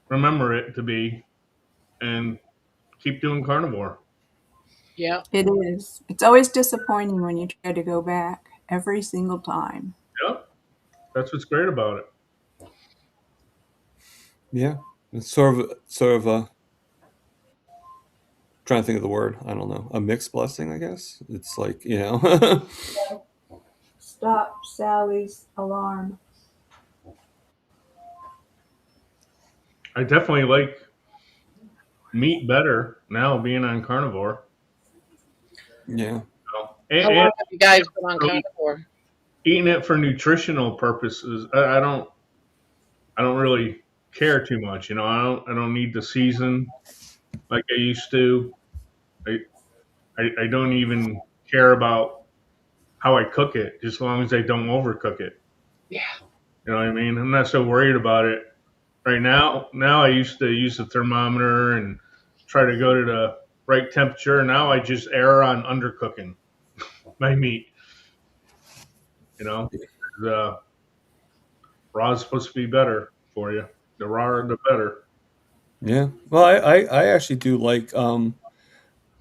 remember it to be, and keep doing carnivore. Yeah. It is. It's always disappointing when you try to go back every single time. Yep, that's what's great about it. Yeah, it's sort of a trying to think of the word. I don't know, a mixed blessing, I guess. It's like, you know, Stop Sally's alarm. I definitely like meat better now being on carnivore. yeah, How long And have you guys been on carnivore? eating it for nutritional purposes. I don't really care too much. You know, I don't need the season like I used to. I, I don't even care about how I cook it, just as long as I don't overcook it. Yeah. You know what I mean? I'm not so worried about it right now. Now I used to use a thermometer and try to go to the right temperature. Now I just err on undercooking my meat. You know, the raw is supposed to be better for you. The rawer, the better. yeah. Well, I actually do like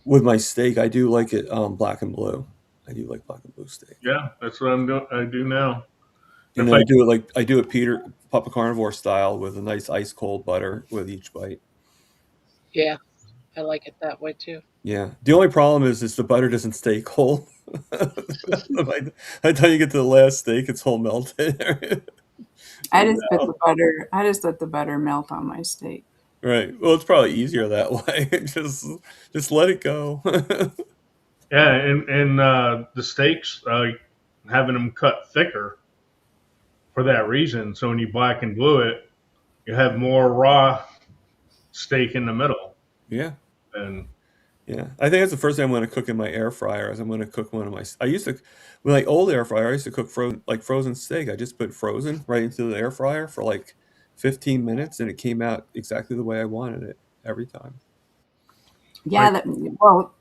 with my steak, I do like it black and blue. I do like black and blue steak. Yeah, that's what I'm doing. I do now. And If then I I do it Peter Papa Carnivore style with a nice ice cold butter with each bite. Yeah. I like it that way too. Yeah. The only problem is the butter doesn't stay cold. by the time you get to the last steak, it's whole melted. I just put the butter. I just let the butter melt on my steak. Right. Well, it's probably easier that way. Just let it go. Yeah, and the steaks, having them cut thicker for that reason. So when you black and blue it, you have more raw steak in the middle. Yeah. And Yeah. I think that's the first thing I'm going to cook in my air fryer is I'm going to cook one of my I used to with my old air fryer, I used to cook frozen steak. I just put frozen right into the air fryer for like 15 minutes and it came out exactly the way I wanted it every time. Yeah. Well,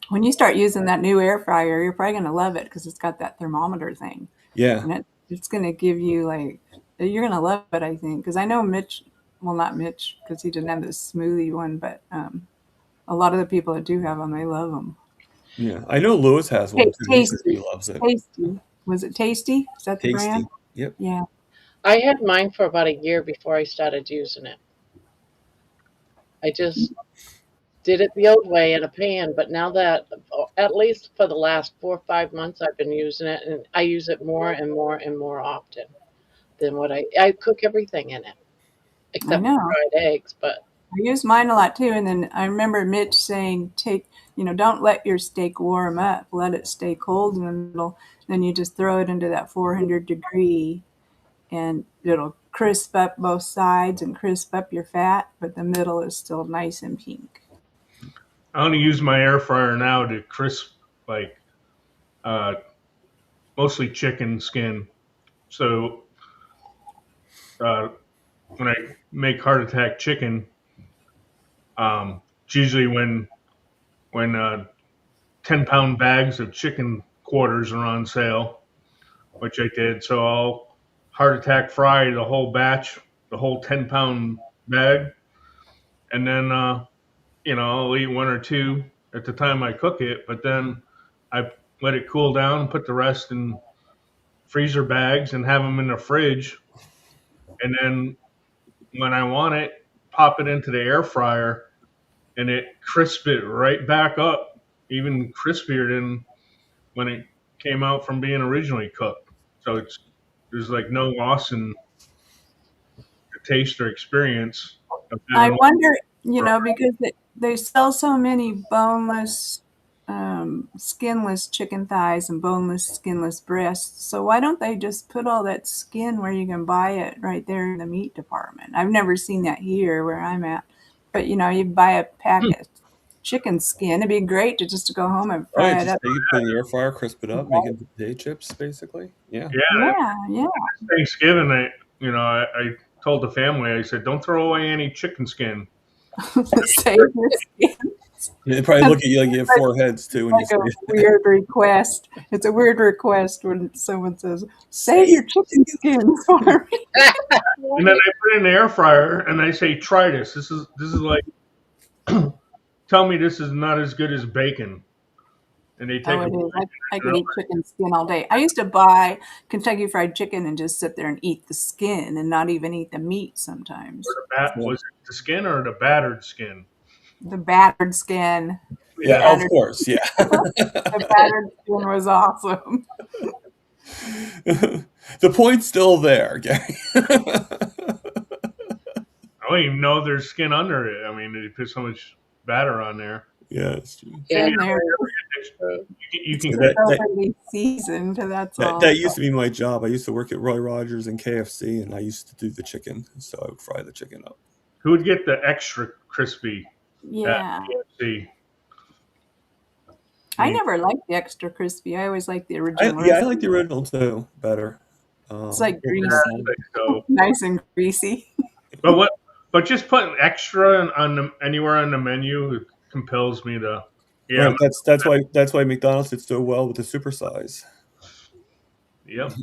when you start using that new air fryer, you're probably gonna love it because it's got that thermometer thing, Yeah. and it's gonna give you like you're gonna love it. I think because I know Mitch. Well, not Mitch because he didn't have this smoothie one, but a lot of the people that do have them, they love them. Yeah. I know Lewis has one too. He says he Tasty, loves it. tasty. Was it Tasty? Is that the Tasty. brand? Yep. Yeah. I had mine for about a year before I started using it. I just did it the old way in a pan, but now that at least for the last 4 or 5 months I've been using it, and I use it more and more and more often than what I cook everything in it I except for know. fried eggs. But I use mine a lot too. And then I remember Mitch saying, don't let your steak warm up. Let it stay cold in the middle. Then you just throw it into that 400 degree and it'll crisp up both sides and crisp up your fat, but the middle is still nice and pink. I only use my air fryer now to crisp like uh, mostly chicken skin. So when I make heart attack chicken, it's usually when 10-pound bags of chicken quarters are on sale, which I did. So I'll heart attack fry the whole batch, the whole 10-pound bag, and then I'll eat one or two at the time I cook it. But then I let it cool down, put the rest in freezer bags, and have them in the fridge. And then when I want it, pop it into the air fryer, and it crisps it right back up, even crispier than when it came out from being originally cooked. So there's like no loss in the taste or experience of I having. wonder You know, because they sell so many boneless, skinless chicken thighs and boneless, skinless breasts. So why don't they just put all that skin where you can buy it right there in the meat department? I've never seen that here where I'm at. But you know, you buy a pack of chicken skin. It'd be great to just to go home and Oh, yeah, fry it just up. take it, put it in the air fryer, crisp it up, make it into potato chips, basically. Yeah. Yeah, Yeah, yeah. Thanksgiving, I told the family, I said, don't throw away any chicken skin. Save your skin. They probably look at you like you have four heads, too, when you Like say a it. weird request. It's a weird request when someone says, "Save your chicken skins for me." And then I put it in the air fryer, and I say, try this. This is like, tell me this is not as good as bacon. And they take Oh, a it is. I could grill. eat chicken skin all day. I used to buy Kentucky Fried Chicken and just sit there and eat the skin and not even eat the meat sometimes. Was it the skin or the battered skin? The battered skin. Yeah, Yeah. of course, yeah. The battered skin was awesome. The point's still there, Gary. I don't even know there's skin under it. I mean, they put so much batter on there. Yeah, it's true. Yeah, In there. You can That- Perfectly seasoned. That's all. That used to be my job. I used to work at Roy Rogers and KFC, and I used to do the chicken, so I would fry the chicken up. who would get the extra crispy Yeah. at KFC? I never liked the extra crispy. I always liked the I original. like the original too better. It's like but- greasy. So, Nice and greasy. but just putting extra on the, anywhere on the menu compels me to. Yeah, Right, that's why McDonald's did so well with the supersize. yep. It's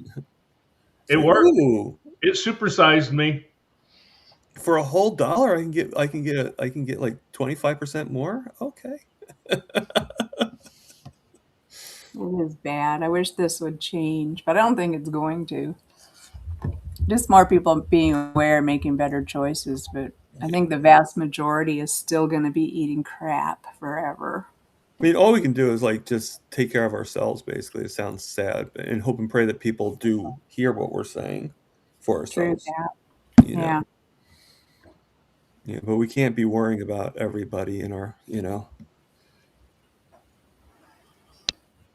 It like, worked. ooh, It supersized me. for a whole dollar. I can get like 25% more. Okay. It is bad. I wish this would change, but I don't think it's going to. Just more people being aware, making better choices, but I think the vast majority is still going to be eating crap forever. I mean, all we can do is like just take care of ourselves. Basically, it sounds sad, and hope and pray that people do hear what we're saying for True ourselves. that. You know? Yeah. Yeah, but we can't be worrying about everybody in our,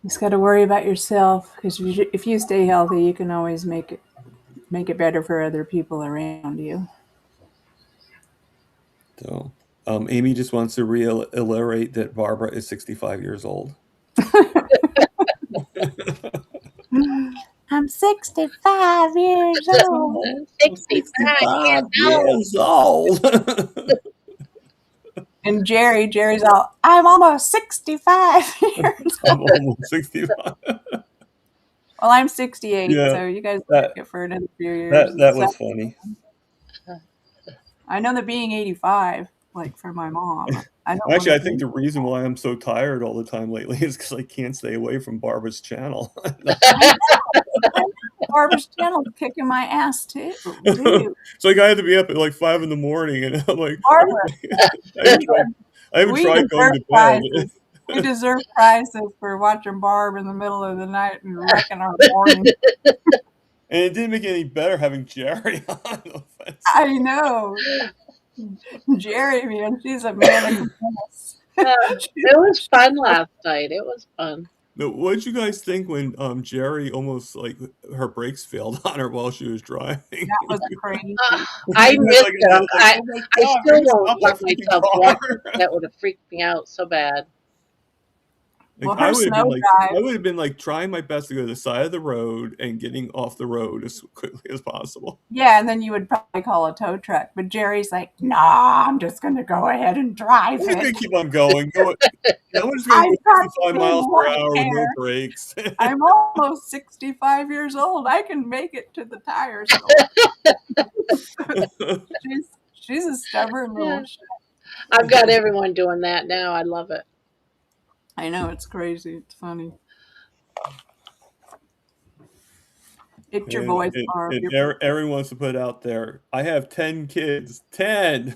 Just got to worry about yourself because if you stay healthy, you can always make it better for other people around you. So, Amy just wants to reiterate that Barbara is 65 years old. I'm 65 years old. 65 years old. And Jerry's all, I'm almost 65 years I'm old. almost 65. Well, I'm 68, Yeah, so you guys that- like it for another few years. That was funny. I know that being 85, like for my mom. Actually, I think the reason why I'm so tired all the time lately is because I can't stay away from Barbara's channel. Barbara's channel kicking my ass too. Dude. So like I had to be up at like 5 in the morning, and I'm like, Barbara, I haven't we tried deserve going to bed. prizes. We deserve prizes for watching Barb in the middle of the night and wrecking our morning. And it didn't make it any better having Jerry on. No offense. I know. Jerry, man, she's a man of goodness. It was fun last night. It was fun. No, what did you guys think when Jerry almost like her brakes failed on her while she was driving? That was crazy. I missed Like, it. I "God, still stop won't that let freaking myself car." watch it. That would have freaked me out so bad. Well, I her would have snow been like, drive- I would have been like trying my best to go to the side of the road and getting off the road as quickly as possible. Yeah, and then you would probably call a tow truck. But Jerry's like, nah, I'm just going to go ahead and drive I'm just gonna it. keep on going. I'm just I gonna go got 65 miles per one hour with no hair. brakes. I'm almost 65 years old. I can make it to the tire store. She's a stubborn little shit. I've got everyone doing that now. I love it. I know, it's crazy. It's funny. It's your voice, Barb. Everyone wants to put out there. I have 10 kids. 10.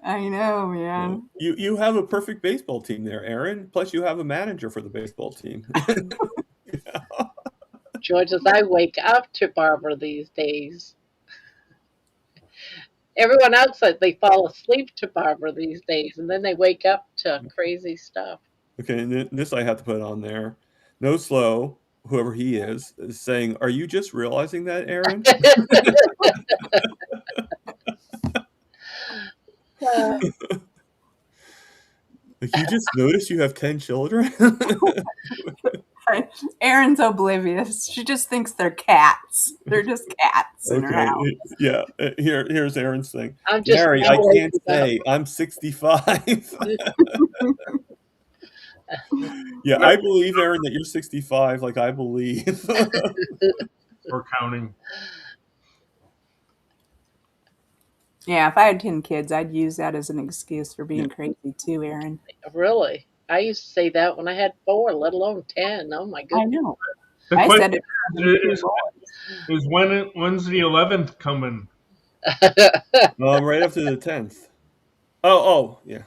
I know, man. You have a perfect baseball team there, Aaron. Plus, you have a manager for the baseball team. George, as I wake up to Barbara these days. Everyone else said they fall asleep to Barbara these days, and then they wake up to crazy stuff. Okay, and this I have to put on there. No Slow, whoever he is saying, "Are you just realizing that, Aaron?" Uh, Like, you just noticed you have 10 children? Erin's oblivious. She just thinks they're cats. They're just cats in her Okay, house. yeah. Here's Aaron's thing. I'm just Gary, I not can't waking up. say I'm 65. Yeah, I believe, Aaron, that you're 65. Like, I believe. Or counting. Yeah, if I had 10 kids, I'd use that as an excuse for being Yeah. crazy too, Erin. Really? I used to say that when I had 4, let alone 10. Oh my I goodness. know. The I question said it. is when's the 11th coming? Right after the 10th. Oh, yeah.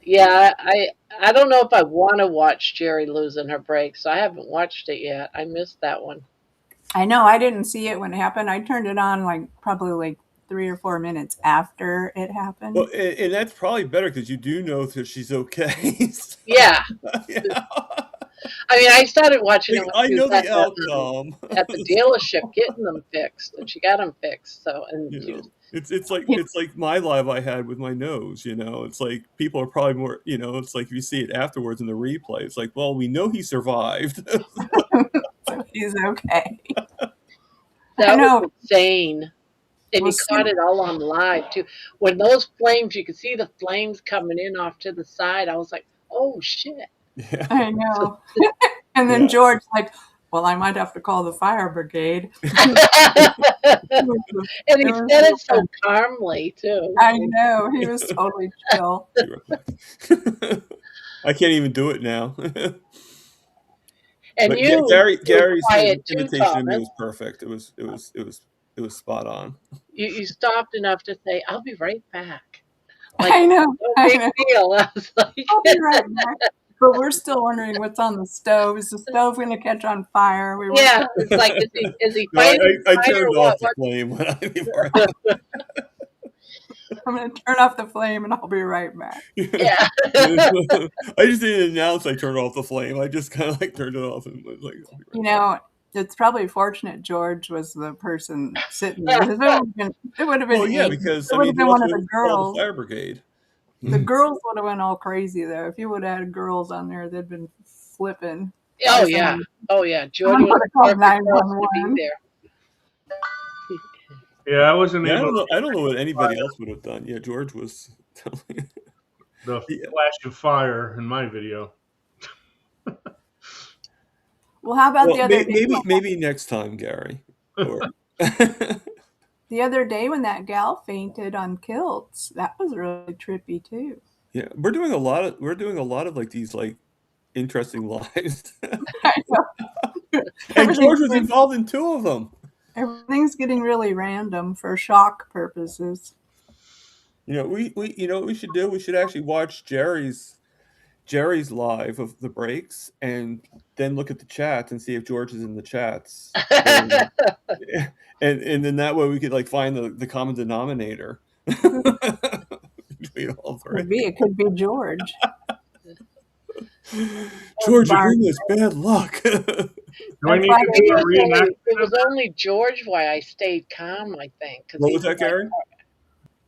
Yeah, I don't know if I want to watch Jerry losing her break, so I haven't watched it yet. I missed that one. I know. I didn't see it when it happened. I turned it on probably 3 or 4 minutes after it happened. Well, and that's probably better because you do know that she's okay. So, Yeah. yeah. I mean, I started watching it when I she know was the outcome. at the dealership getting them fixed, and she got them fixed. So, and You she know, was, it's like my live I had with my nose. It's like people are probably more. It's like if you see it afterwards in the replay, it's like, well, we know he survived. So he's okay. I that know. was insane. And Well, you caught it all on live too. When those flames, you could see the flames coming in off to the side. I was like, "Oh shit!" Yeah. I know. And then Yeah. George well, I might have to call the fire brigade. And he said it so calmly too. I know. He was totally chill. I can't even do it now. And But you, Gary's quiet too, imitation of me Thomas. was perfect. It was spot on. You stopped enough to say, "I'll be right back." I know. No I big know. deal. I was like, I'll be right back. But we're still wondering what's on the stove. Is the stove going to catch on fire? We were yeah, it's like, is he No, fighting I fire turned or off what? the flame when I before. I'm going to turn off the flame and I'll be right back. Yeah. I just didn't announce I turned off the flame. I just kind of like turned it off and was like, I'll be right You know, it's probably fortunate George was the person sitting there. It would have been Well, yeah, Amy. because It I would mean, have who been else one of would the call the girls. fire brigade? The girls would have went all crazy though. If you would have had girls on there, they'd been flipping. Oh yeah. Oh yeah. George Someone was would have called the perfect person to 911. be there. Yeah, I wasn't Yeah, able to I don't know what anybody else would have done. Yeah, George was. the Yeah. flash of fire in my video. Well, how about Well, the other day? maybe next time, Gary. Or The other day when that gal fainted on kilts, that was really trippy too. yeah, we're doing a lot of like these like interesting lives. I know. And George was Everything's, involved in 2 of them. everything's getting really random for shock purposes. We you know what we should do? We should actually watch Jerry's live of the breaks and then look at the chats and see if George is in the chats. And then that way we could like find the common denominator between all three. It could be George. George, you're bringing us bad luck. Do I need That's to why do a It reenactment? was only George why I stayed calm, I think. 'Cause What he was that, Gary?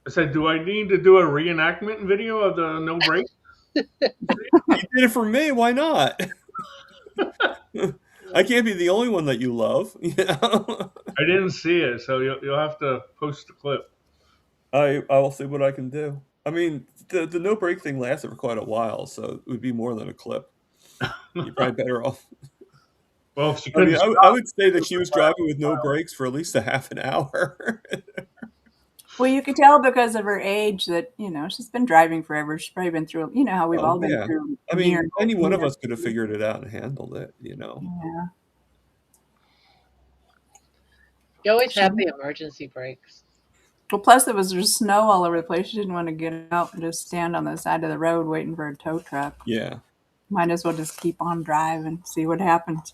I said, do I need to do a reenactment video of the no break? You did it for me. Why not? I can't be the only one that you love. I didn't see it, so you'll have to post the clip. I will see what I can do. I mean, the no break thing lasted for quite a while, so it would be more than a clip. You're probably better off. Well, if she I mean, couldn't I would say that she was driving with no brakes for at least a half an hour. Well, you could tell because of her age that, she's been driving forever. She's probably been through, how we've all been Yeah. through. I mean, miracles. any one of us could have figured it out and handled it. Yeah. You always have the emergency brakes. Well, plus there was just snow all over the place. She didn't want to get out and just stand on the side of the road waiting for a tow truck. Yeah. Might as well just keep on driving, see what happens.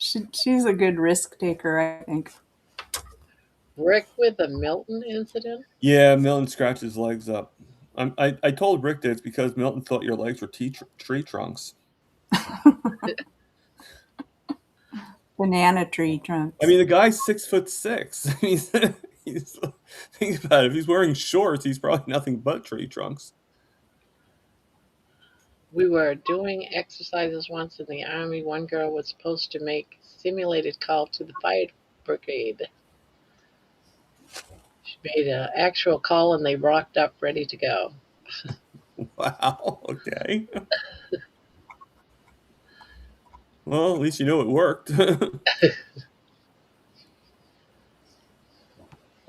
She's a good risk taker, I think. Rick with the Milton incident? Yeah, Milton scratched his legs up. I told Rick that it's because Milton thought your legs were tree trunks. Banana tree I trunks. mean, the guy's 6'6". He's think about it. If he's wearing shorts, he's probably nothing but tree trunks. We were doing exercises once in the Army. One girl was supposed to make simulated call to the fire brigade. She made an actual call and they rocked up ready to go. Wow. Okay. Well, at least you know it worked.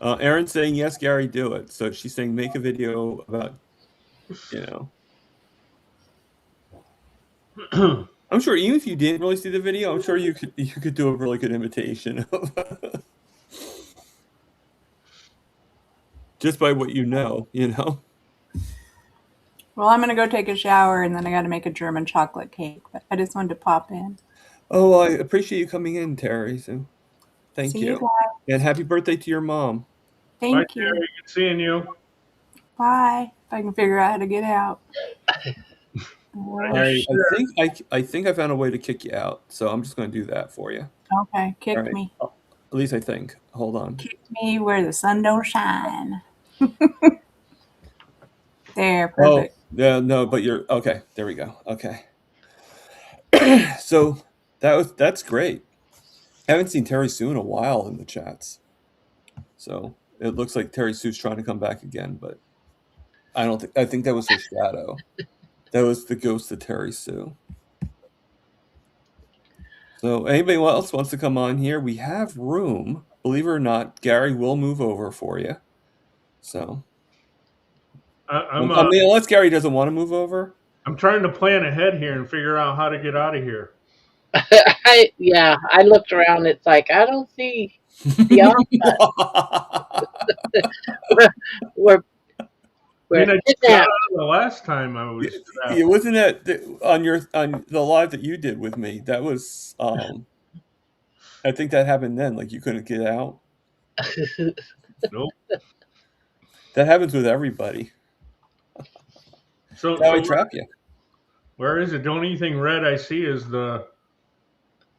Erin's saying yes, Gary, do it. So she's saying make a video about, you know. I'm sure even if you didn't really see the video, I'm sure you could do a really good imitation of just by what you know. Well, I'm gonna go take a shower and then I gotta make a German chocolate cake. But I just wanted to pop in. Oh, well, I appreciate you coming in, Terry. So thank See you you. guys. And happy birthday to your mom. Bye, Thank you. Terry. Good seeing you. Bye. If I can figure out how to get out. I think I found a way to kick you out, so I'm just going to do that for you. Okay, kick All right. me. At least I think. Hold on. Kick me where the sun don't shine. There, Oh, perfect. yeah, no, but you're okay. There we go. Okay. So that's great. I haven't seen Terry Sue in a while in the chats. So it looks like Terry Sue's trying to come back again, but I think that was her shadow. That was the ghost of Terry Sue. So anybody else wants to come on here? We have room. Believe it or not, Gary will move over for you. So I mean, unless Gary doesn't want to move over. I'm trying to plan ahead here and figure out how to get out of here. I looked around. It's like I don't see the offset. we're I mean, I just got kidnapped. out the last time I was. It wasn't that on the live that you did with me. That was I think that happened then. Like you couldn't get out. Nope. That happens with everybody. So I trap you. Where is it? The only thing red I see is that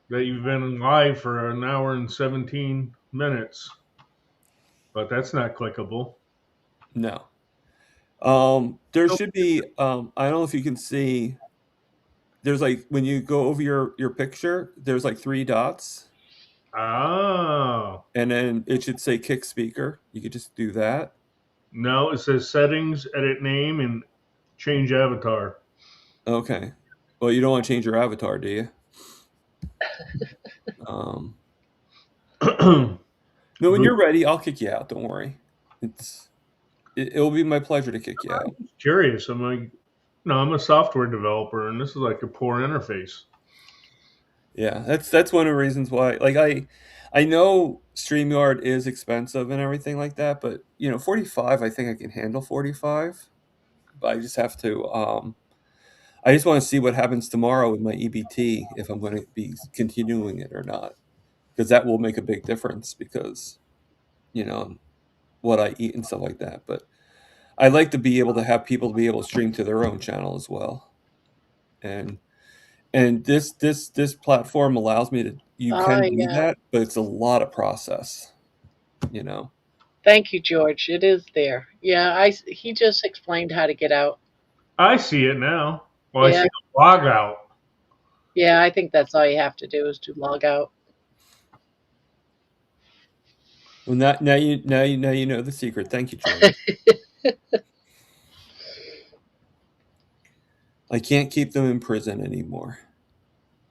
you've been live for an hour and 17 minutes. But that's not clickable. No. There should be I don't know if you can see, there's like when you go over your picture, there's like 3 dots. Oh. And then it should say kick speaker. You could just do that. No, it says settings, edit name, and change avatar. Okay. Well, you don't want to change your avatar, do you? No, when you're ready, I'll kick you out. Don't worry. It'll be my pleasure to kick you out. I'm curious. I'm like, no, I'm a software developer, and this is like a poor interface. Yeah, that's one of the reasons why. Like I know StreamYard is expensive and everything like that, but 45, I think I can handle 45. But I just have to. I just want to see what happens tomorrow with my EBT if I'm going to be continuing it or not, because that will make a big difference. Because what I eat and stuff like that. But I like to be able to have people be able to stream to their own channel as well, and this platform allows me to. You can do that, but it's a lot of process. Thank you, George. It is there. Yeah, he just explained how to get out. I see it now. Well, I see the log out. Yeah, I think that's all you have to do is to log out. Well, now you know the secret. Thank you, George. I can't keep them in prison anymore.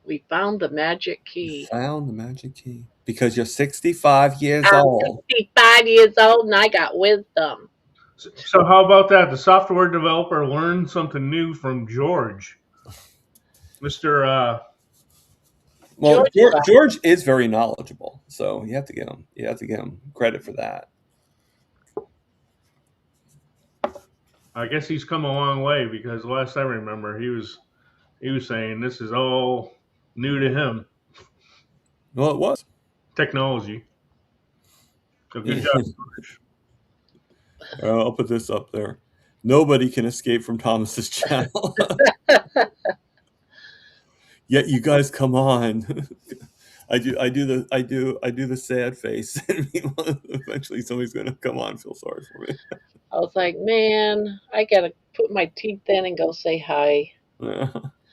We found the magic key. Found the magic key because you're 65 years old. 65 years old, and I got wisdom. So how about that? The software developer learned something new from George, Mr. Well, George is very knowledgeable, so you have to give him credit for that. I guess he's come a long way, because last I remember he was saying this is all new to him. Well, it was. Technology. So good job. I'll put this up there. Nobody can escape from Thomas's channel. Yet you guys come on. I do the sad face, and eventually somebody's gonna come on and feel sorry for me. I was like, man, I gotta put my teeth in and go say hi. Yeah.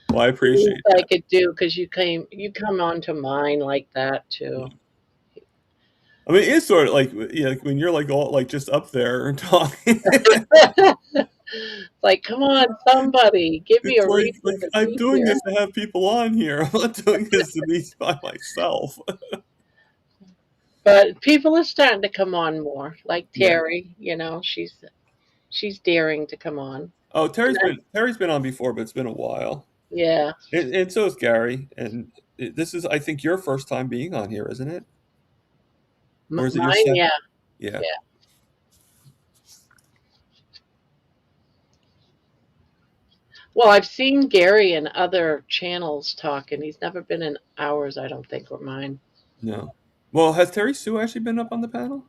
Well, I appreciate Least I could do because you come onto mine like that too. I mean, it's sort of like, you know, when you're like all like just up there and talking. Like, come on, somebody, give me It's a reason like to I'm be doing here. this to have people on here. I'm not doing this to be by myself. But people are starting to come on more. Like Yeah. Terry, she's daring to come on. Oh, Terry's been on before, but it's been a while. Yeah, And so is Gary. And this is, I think, your first time being on here, isn't it? Or is it your mine. second? Yeah, Yeah. yeah. Well, I've seen Gary in other channels talk, and he's never been in ours. I don't think, or mine. No. Well, has Terry Sue actually been up on the panel?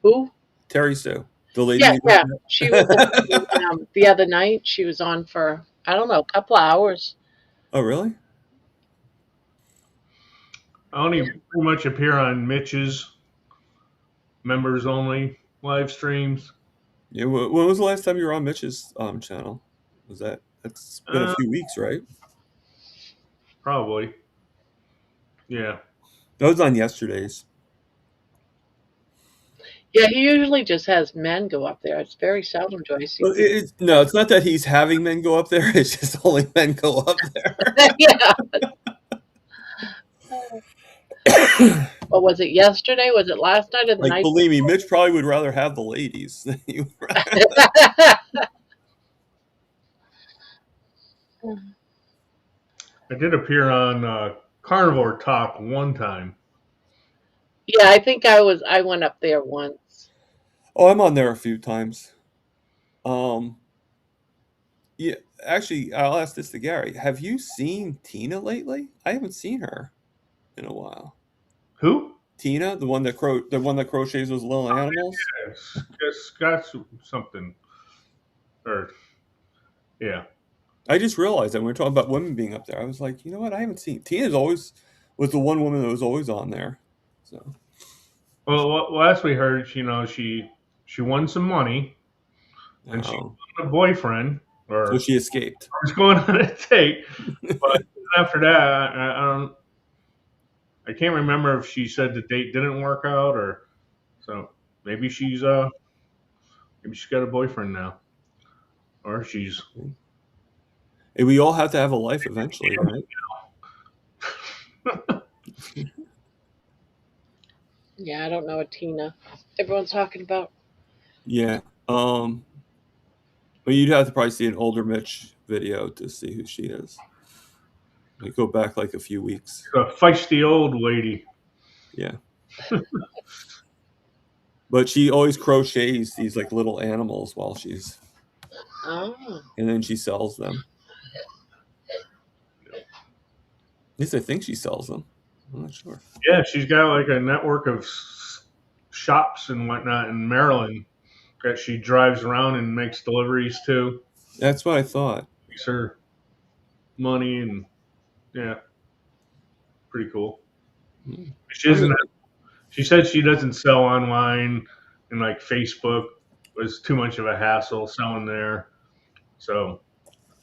Who? Terry Sue, the lady. Yeah, yeah. She was on, the other night. She was on for I don't know, a couple of hours. Oh, really? I only pretty much appear on Mitch's members only live streams. Yeah. When was the last time you were on Mitch's channel? That's been a few weeks, right? Probably. Yeah. That was on yesterday's. Yeah, he usually just has men go up there. It's very seldom do I see. Well, no, it's not that he's having men go up there. It's just only men go up there. Yeah. Well, was it yesterday? Was it last night or the Like, night? believe me, Mitch probably would rather have the ladies than you. I did appear on Carnivore Talk one time. Yeah, I think I went up there once. Oh, I'm on there a few times. Yeah, actually, I'll ask this to Gary. Have you seen Tina lately? I haven't seen her in a while. Who? Tina, the one that crochets those little animals. Yes, got something. Or yeah. I just realized that when we were talking about women being up there, I was like, you know what? I haven't seen Tina's always was the one woman that was always on there. So Well, last we heard, she won some money and she oh. found a boyfriend or So she escaped. was going on a date. But after that, I can't remember if she said the date didn't work out or so. Maybe she's got a boyfriend now, or she's. And we all have to have a life eventually, right? Yeah, I don't know what Tina everyone's talking about. Yeah. Well, you'd have to probably see an older Mitch video to see who she is. Like go back like a few weeks. A feisty old lady. Yeah. But she always crochets these like little animals while she's, Oh, and then she sells them. At least I think she sells them. I'm not sure. Yeah, she's got like a network of shops and whatnot in Maryland that she drives around and makes deliveries to. That's what I thought. Makes her money and yeah, pretty cool. She isn't. She said she doesn't sell online and like Facebook was too much of a hassle selling there. So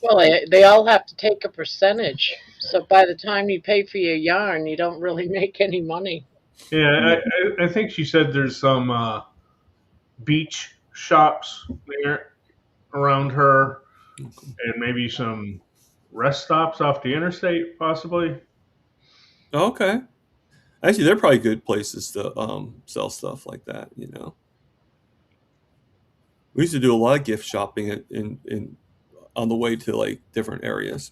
well, they all have to take a percentage. So by the time you pay for your yarn, you don't really make any money. yeah, I think she said there's some beach shops there around her, and maybe some rest stops off the interstate, possibly. Okay. Actually, they're probably good places to sell stuff like that. You know, we used to do a lot of gift shopping in on the way to like different areas.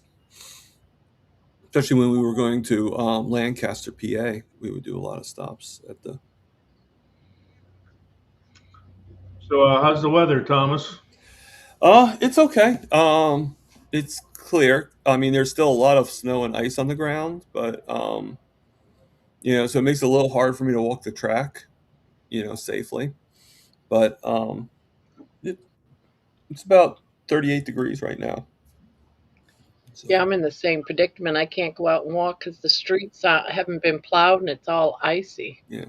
Especially when we were going to Lancaster, PA, we would do a lot of stops at the. So how's the weather, Thomas? It's okay. It's clear. I mean, there's still a lot of snow and ice on the ground, but So it makes it a little hard for me to walk the track, safely. But it's about 38 degrees right now. So, Yeah, I'm in the same predicament. I can't go out and walk because the streets haven't been plowed and it's all icy. yeah.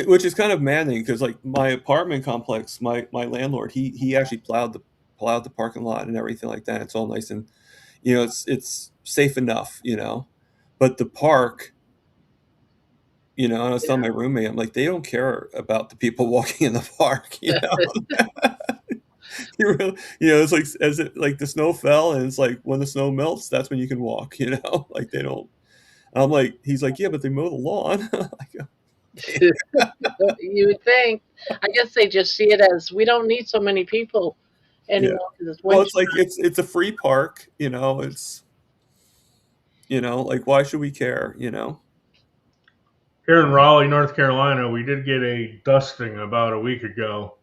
Which is kind of maddening because, like, my apartment complex, my landlord, he actually plowed the parking lot and everything like that. It's all nice and it's safe enough, but the park, and I was telling my roommate, I'm like, they don't care about the people walking in the park, You really, it's like as it like the snow fell, and it's like when the snow melts, that's when you can walk, like they don't. I'm like, he's like, yeah, but they mow the lawn. Like, You would think. I guess they just see it as we don't need so many people yeah. anymore because it's Well, winter. it's like it's a free park, it's like why should we care, Here in Raleigh, North Carolina, we did get a dusting about a week ago.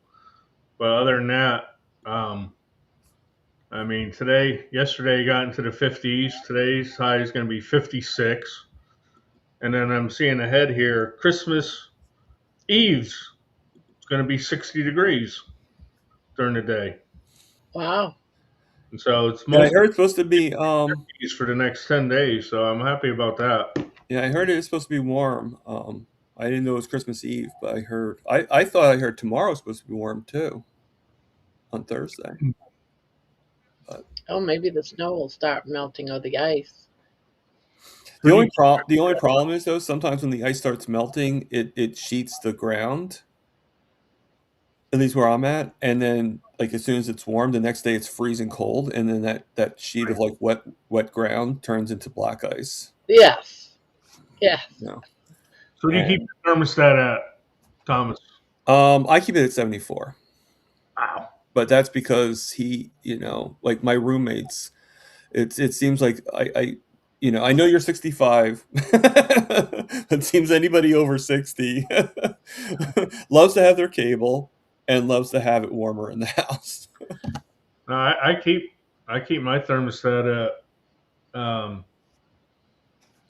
But other than that, I mean, yesterday got into the 50s. Today's high is going to be 56. And then I'm seeing ahead here, Christmas Eve's it's going to be 60 degrees during the day. Wow. And so it's And I mostly heard it's supposed to be for the next 10 days. So I'm happy about that. yeah, I heard it is supposed to be warm. I didn't know it was Christmas Eve, but I thought I heard tomorrow's supposed to be warm too on Thursday. But Oh, maybe the snow will start melting or the ice. the only problem is though sometimes when the ice starts melting, it sheets the ground. At least where I'm at, and then like as soon as it's warm, the next day it's freezing cold, and then that sheet of like wet ground turns into black ice. Yes. Yes. No, So do you keep and the thermostat at, Thomas? I keep it at 74, Wow. but that's because like my roommates, it seems like I know you're 65. It seems anybody over 60 loves to have their cable and loves to have it warmer in the house. No, I keep my thermostat at I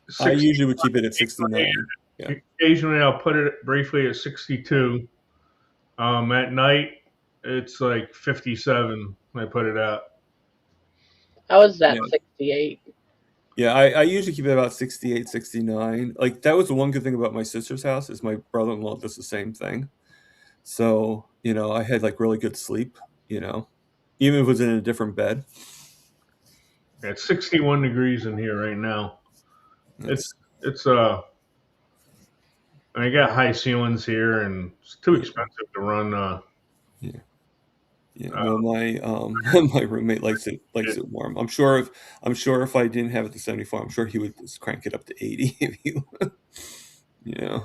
60. usually would keep it at 69. Yeah. Occasionally, I'll put it briefly at 62. At night, it's like 57. I put it at. I was Yeah. at 68. Yeah, I usually keep it about 68, 69. Like that was the one good thing about my sister's house is my brother-in-law does the same thing. So, I had like really good sleep, even if it was in a different bed. It's 61 degrees in here right now. That's, It's I got high ceilings here, and it's too expensive to run. yeah. Yeah, no, my my roommate likes it warm. I'm sure if I didn't have it to 74, I'm sure he would just crank it up to 80 if he yeah.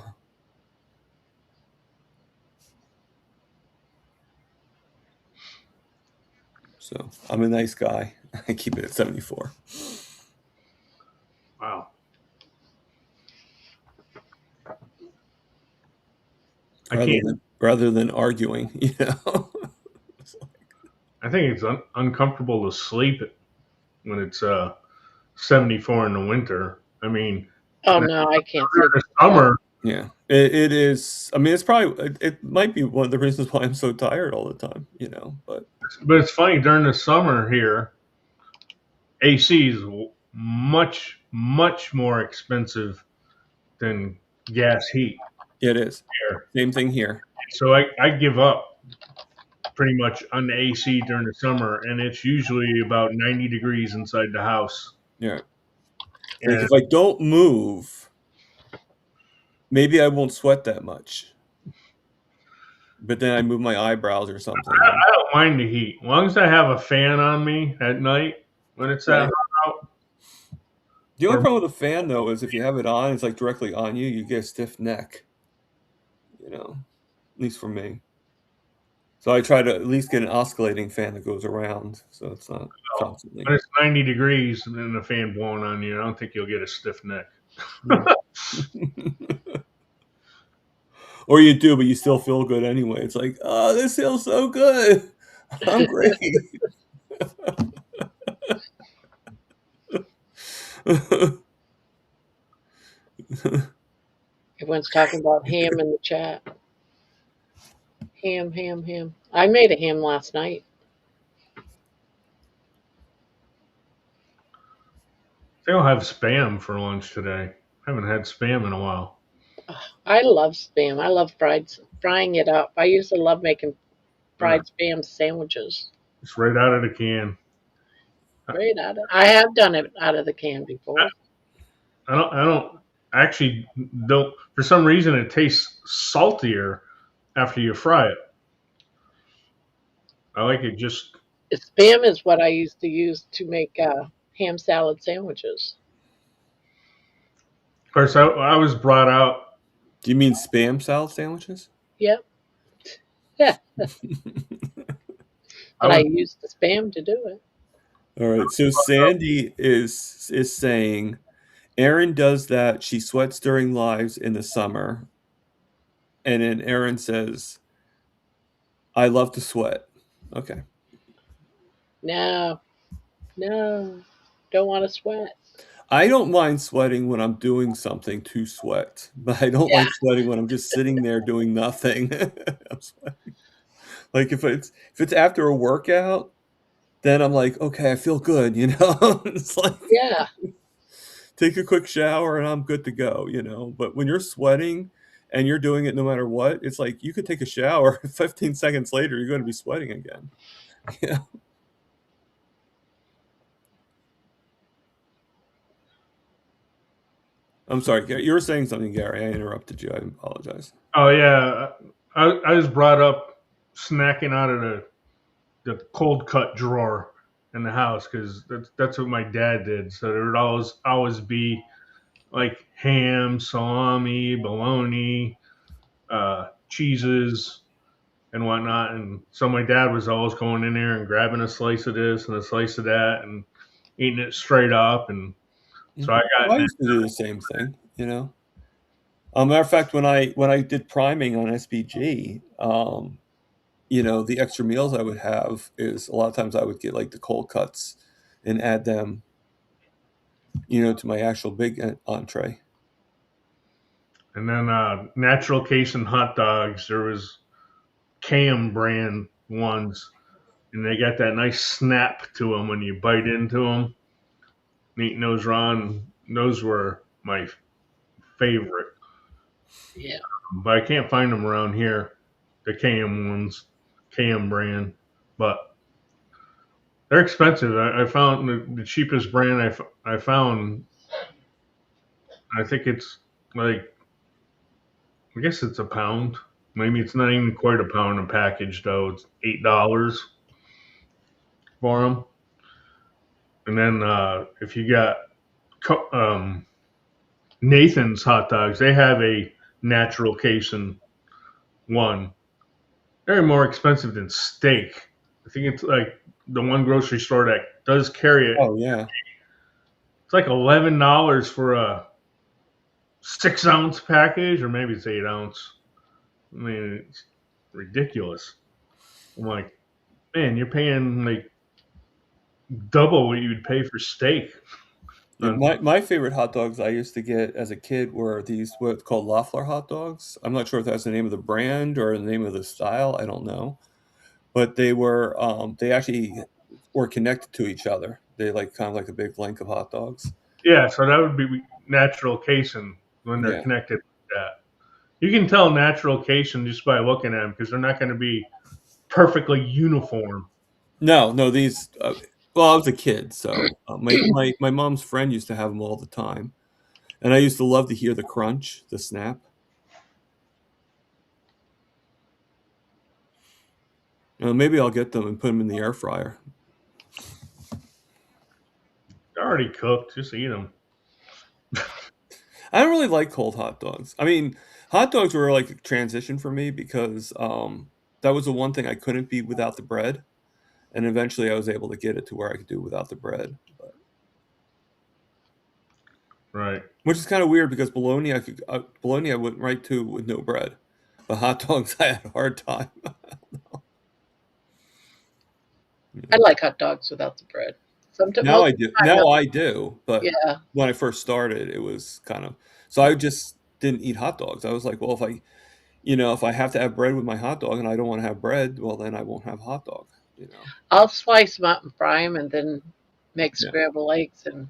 So I'm a nice guy. I keep it at 74. Wow. I can't. Rather than arguing, I think it's uncomfortable to sleep when it's 74 in the winter. I mean, Oh in no, I can't sleep. the summer, Yeah, it is. I mean, it's probably it might be one of the reasons why I'm so tired all the time, But but it's funny during the summer here, AC is much more expensive than gas heat it is. here. Same thing here. So I give up pretty much on the AC during the summer, and it's usually about 90 degrees inside the house. Yeah. And Like if I don't move, maybe I won't sweat that much. But then I move my eyebrows or something. I don't mind the heat. As long as I have a fan on me at night when it's that hot out. The only problem with a fan though is if you have it on, it's like directly on you, you get a stiff neck. At least for me. So I try to at least get an oscillating fan that goes around, so it's not constantly. When it's 90 degrees and then the fan blowing on you, I don't think you'll get a stiff neck. Or you do, but you still feel good anyway. It's like, oh, this feels so good. I'm great. Everyone's talking about ham in the chat. Ham, ham, ham. I made a ham last night. They'll have spam for lunch today. I haven't had spam in a while. I love spam. I love frying it up. I used to love making fried spam sandwiches. It's right out of the can. Right out of, I have done it out of the can before. I don't actually don't. For some reason, it tastes saltier after you fry it. I like it just. Spam is what I used to use to make ham salad sandwiches. Of course, I was brought out. Do you mean spam salad sandwiches? Yep. Yeah. But I used the spam to do it. All right. So Sandy is saying Erin does that. She sweats during lives in the summer. And then Erin says, I love to sweat. Okay. No. No. Don't want to sweat. I don't mind sweating when I'm doing something to sweat, but I don't like sweating when I'm just sitting there doing nothing. I'm sweating. Like if it's after a workout, then I'm like, okay, I feel good, you know? It's like Yeah. take a quick shower and I'm good to go, you know? But when you're sweating and you're doing it no matter what, it's like you could take a shower, 15 seconds later, you're going to be sweating again. Yeah. I'm sorry, Gary. You were saying something, Gary. I interrupted you. I apologize. Oh yeah, I was brought up snacking out of the cold cut drawer in the house because that's what my dad did. So there would always be like ham, salami, bologna, cheeses, and whatnot. And so my dad was always going in there and grabbing a slice of this and a slice of that and eating it straight up. And so I Well, I got used to do the same thing, you know. Matter of fact, when I did priming on SPG, you know, the extra meals I would have is a lot of times I would get like the cold cuts and add them, you know, to my actual big entree. and then natural case and hot dogs. There was Cam brand ones, and they got that nice snap to them when you bite into them. Neat nose Ron, those were my favorite. Yeah. But I can't find them around here. The Cam ones, Cam brand, but they're expensive. I found the cheapest brand I found. I think it's like I guess it's a pound. Maybe it's not even quite a pound a package though. It's $8 for them. And then if you got Nathan's hot dogs, they have a natural casing one. They're more expensive than steak. I think it's like the one grocery store that does carry it. Oh yeah. It's like $11 for a 6-ounce package, or maybe it's 8-ounce. I mean, it's ridiculous. I'm like, man, you're paying like double what you'd pay for steak. Yeah, my favorite hot dogs I used to get as a kid were these what's called Loeffler hot dogs. I'm not sure if that's the name of the brand or the name of the style. I don't know, but they actually were connected to each other. They like kind of like a big link of hot dogs. Yeah, so that would be natural casing when they're Yeah. connected like that. You can tell natural casing just by looking at them because they're not going to be perfectly uniform. No, these. Well, I was a kid, so my mom's friend used to have them all the time, and I used to love to hear the crunch, the snap. Maybe I'll get them and put them in the air fryer. They're already cooked. Just eat them. I don't really like cold hot dogs. I mean, hot dogs were like a transition for me because that was the one thing I couldn't be without the bread, and eventually I was able to get it to where I could do without the bread. But, Right. which is kind of weird because bologna I went right to with no bread, but hot dogs I had a hard time. I like hot dogs without the bread. Sometimes Now I do, but yeah. when I first started, it was kind of so I would just didn't eat hot dogs. I was like, well, if I have to have bread with my hot dog and I don't want to have bread, well, then I won't have hot dog. I'll slice them up and fry them, and then make Yeah. scrambled eggs and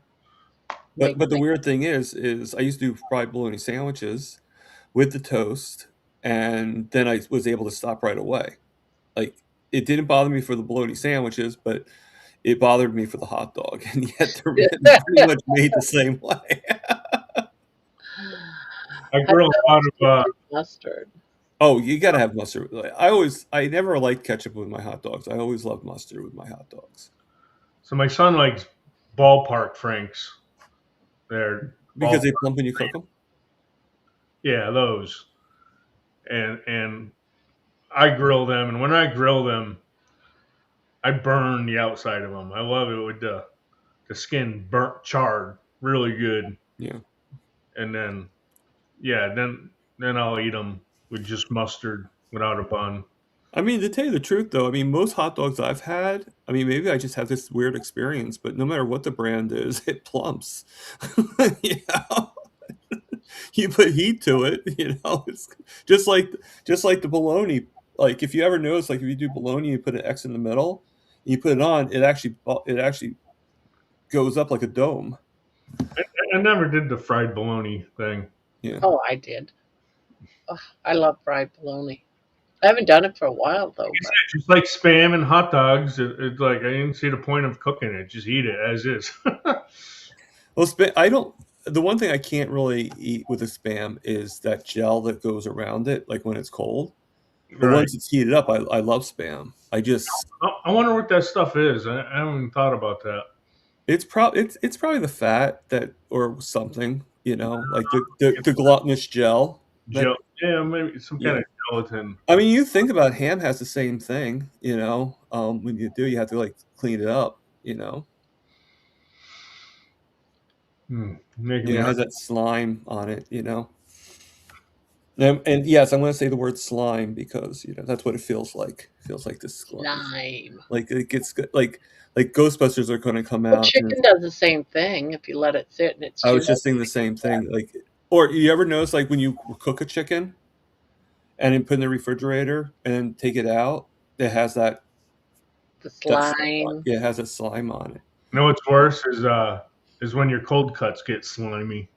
But make. the weird thing is I used to do fried bologna sandwiches with the toast, and then I was able to stop right away. Like, it didn't bother me for the bologna sandwiches, but it bothered me for the hot dog, and yet they're pretty much made the same way. I grill a lot of. Mustard. Oh, you gotta have mustard. I never liked ketchup with my hot dogs. I always loved mustard with my hot dogs. So my son likes ballpark franks. They're Because they plump when you cook them? Yeah, those. And I grill them, and when I grill them, I burn the outside of them. I love it with the skin burnt, charred, really good. Yeah. And then, yeah, then I'll eat them with just mustard without a bun. I mean, to tell you the truth, though, I mean, most hot dogs I've had, I mean, maybe I just have this weird experience, but no matter what the brand is, it plumps. You know? You put heat to it, it's just like the bologna. Like, if you ever notice, like if you do bologna, you put an X in the middle, you put it on, it actually goes up like a dome. I never did the fried bologna thing. Yeah. Oh, I did. Oh, I love fried bologna. I haven't done it for a while though. But Just like Spam and hot dogs, it's like I didn't see the point of cooking it. Just eat it as is. Well, the one thing I can't really eat with a Spam is that gel that goes around it, like when it's cold. But Right. once it's heated up, I love Spam. I wonder what that stuff is. I haven't even thought about that. It's probably the fat that or something, like the glutinous gel. Yeah, maybe some kind of gelatin. I mean, you think about ham has the same thing, when you have to like clean it up, Making it has that slime on it, And yes, I'm going to say the word slime because that's what it feels like. It feels like this slime. Like it gets good. Like Ghostbusters are going to come out. Chicken does the same thing if you let it sit and it's. I was just thinking the same thing. Like, or you ever notice like when you cook a chicken and then put it in the refrigerator and take it out, it has the slime. Yeah, it has a slime on it. You know what's worse is when your cold cuts get slimy.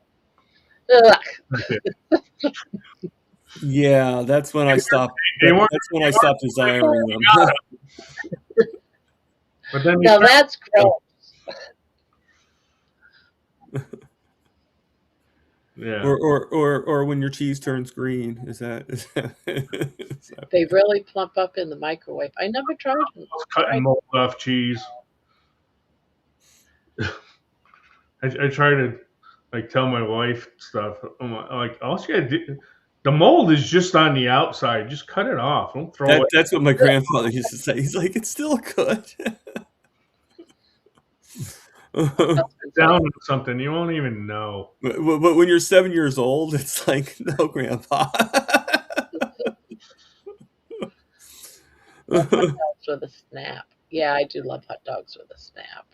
Yeah, that's when I stopped. That's when I stopped desiring them. But then now that's gross. Yeah. Or when your cheese turns green, is that they really plump up in the microwave? I never tried them. Cutting mold off cheese. I try to tell my wife stuff. I'm like, all you gotta do, the mold is just on the outside. Just cut it off. Don't throw it. That's what my grandfather used to say. He's like, it's still good. Down with something you won't even know. But when you're 7 years old, it's like, no, Grandpa. Hot dogs with a snap. Yeah, I do love hot dogs with a snap.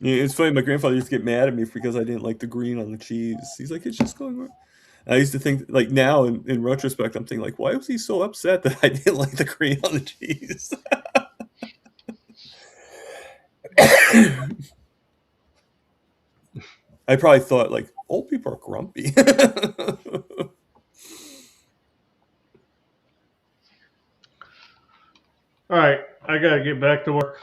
Yeah, it's funny. My grandfather used to get mad at me because I didn't like the green on the cheese. He's like, it's just going. I used to think, like, now in retrospect, I'm thinking, like, why was he so upset that I didn't like the green on the cheese? I probably thought, like, old people are grumpy. All right, I gotta get back to work.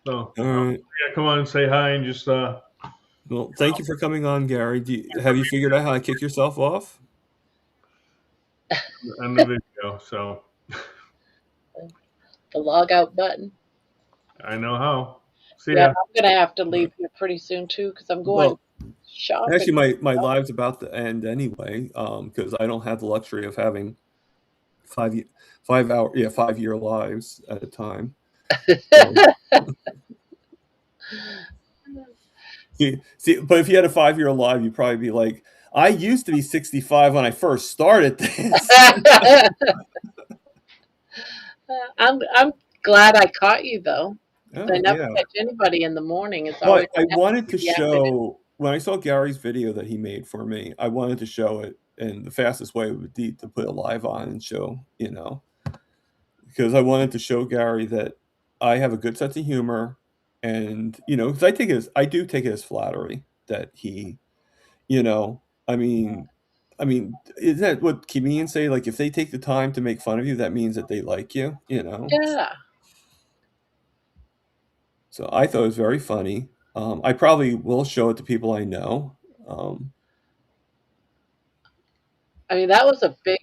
So, All right. Come on and say hi and just. Well, thank you for coming on, Gary. Have you figured out how to kick yourself off? End the video. So. The log out button. I know how. See yeah, ya. I'm gonna have to leave here pretty soon too because I'm going shopping. Actually, my live's about to end anyway, because I don't have the luxury of having 5-year lives at a time. See, but if you had a 5-year live, you'd probably be like, I used to be 65 when I first started this. I'm glad I caught you though. Oh, I never catch anybody in the morning. It's I wanted to show when I saw Gary's video that he made for me, I wanted to show it, and the fastest way would be to put it live on and show, because I wanted to show Gary that I have a good sense of humor, and because I do take it as flattery that he, you know, I mean, isn't that what comedians say? Like, if they take the time to make fun of you, that means that they like you, Yeah. So I thought it was very funny. I probably will show it to people I know. Um, I mean, that was a big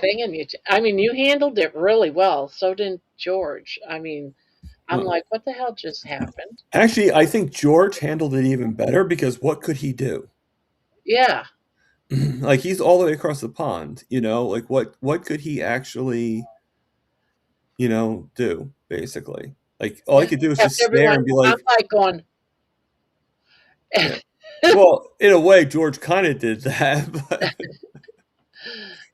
thing in you. I mean, you handled it really well. So did George. I mean, I'm uh, like, what the hell just happened? Actually, I think George handled it even better because what could he do? Yeah. Like, he's all the way across the pond, like what could he actually, do basically? Like, all he Yeah. could do is Kept just stare everyone. and be I'm like, like going. yeah. Well, in a way, George kind of did that, but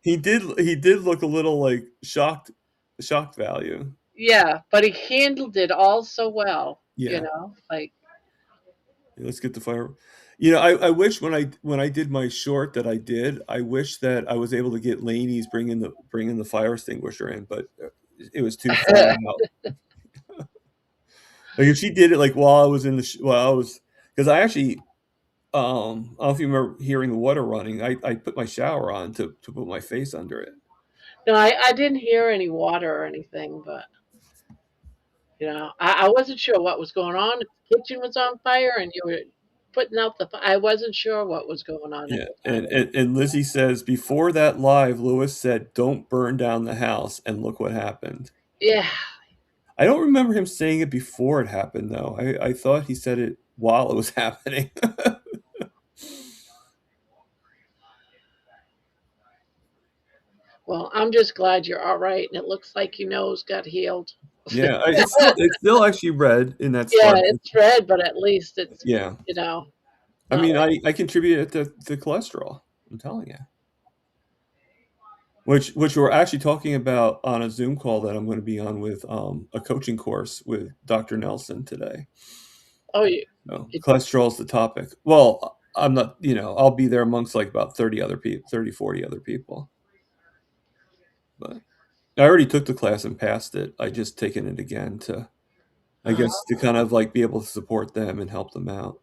he did look a little like shocked value. Yeah, but he handled it all so well. Yeah. Like, Let's get the fire. I wish when I did my short that I did, I wish that I was able to get Laney's bringing the fire extinguisher in, but it was too far out. Like, if she did it like while I was in while I was, because I actually, I don't know if you remember hearing the water running. I put my shower on to put my face under it. no, I didn't hear any water or anything, but I wasn't sure what was going on. The kitchen was on fire, and you were putting out the. I wasn't sure what was going on at Yeah, the and, time. and and Lizzie says before that live, Lewis said, "Don't burn down the house," and look what happened. Yeah. I don't remember him saying it before it happened, though. I thought he said it while it was happening. Well, I'm just glad you're all right, and it looks like your nose got healed. Yeah, it's still actually red in that Yeah, spot. it's red, but at least it's Yeah, you know I not mean, like. I contributed to cholesterol. I'm telling you. Which we're actually talking about on a Zoom call that I'm going to be on with a coaching course with Dr. Nelson today. Oh, you. No, It, cholesterol is the topic. Well, I'm not. I'll be there amongst like about 30 other people, 30, 40 other people. But I already took the class and passed it. I just taken it again to, I guess, to kind of like be able to support them and help them out.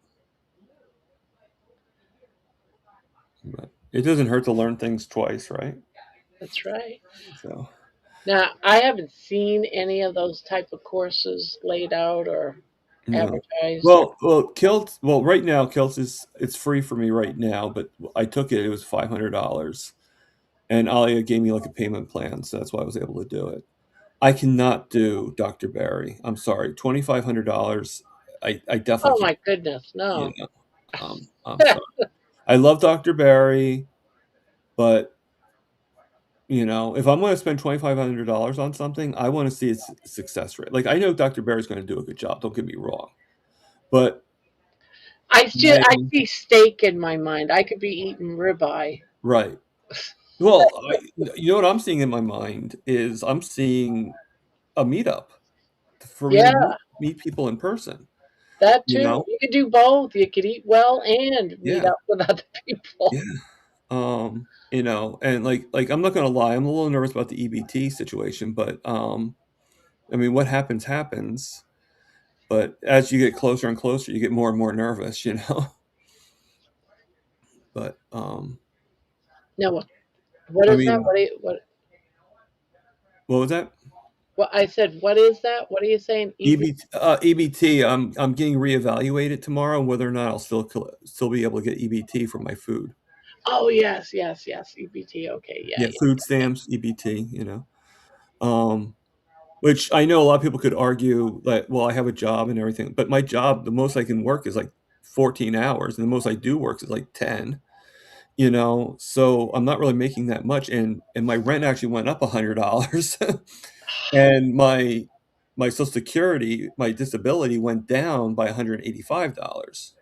But it doesn't hurt to learn things twice, right? that's right. So, Now, I haven't seen any of those type of courses laid out or no. advertised. Well, Kilt. Well, right now, Kilt it's free for me right now, but I took it. It was $500, and Alia gave me like a payment plan, so that's why I was able to do it. I cannot do Dr. Barry. I'm sorry, $2,500. I Oh definitely my goodness, can't. no. I'm sorry. I love Dr. Barry, but if I'm going to spend $2,500 on something, I want to see its success rate. Like, I know Dr. Barry's going to do a good job. Don't get me wrong, but I my see steak in my mind. I could be eating ribeye. right. Well, you know what I'm seeing in my mind is I'm seeing a meetup for me to Yeah, meet people in person. that You too. know, You could do both. You could eat well and meet yeah, up with other people. yeah. And like I'm not gonna lie, I'm a little nervous about the EBT situation, but I mean, what happens happens. But as you get closer and closer, you get more and more nervous. But No, what I is that? mean, what was that? What I said? What is that? What are you saying? EB? EBT. I'm getting reevaluated tomorrow whether or not I'll still be able to get EBT for my food. Oh yes, yes, yes. EBT. Okay, yeah, Yeah, yeah. food stamps, EBT. Which I know a lot of people could argue that, well, I have a job and everything, but my job, the most I can work is like 14 hours, and the most I do work is like 10. So I'm not really making that much, and my rent actually went up $100, and my Social Security, my disability went down by $185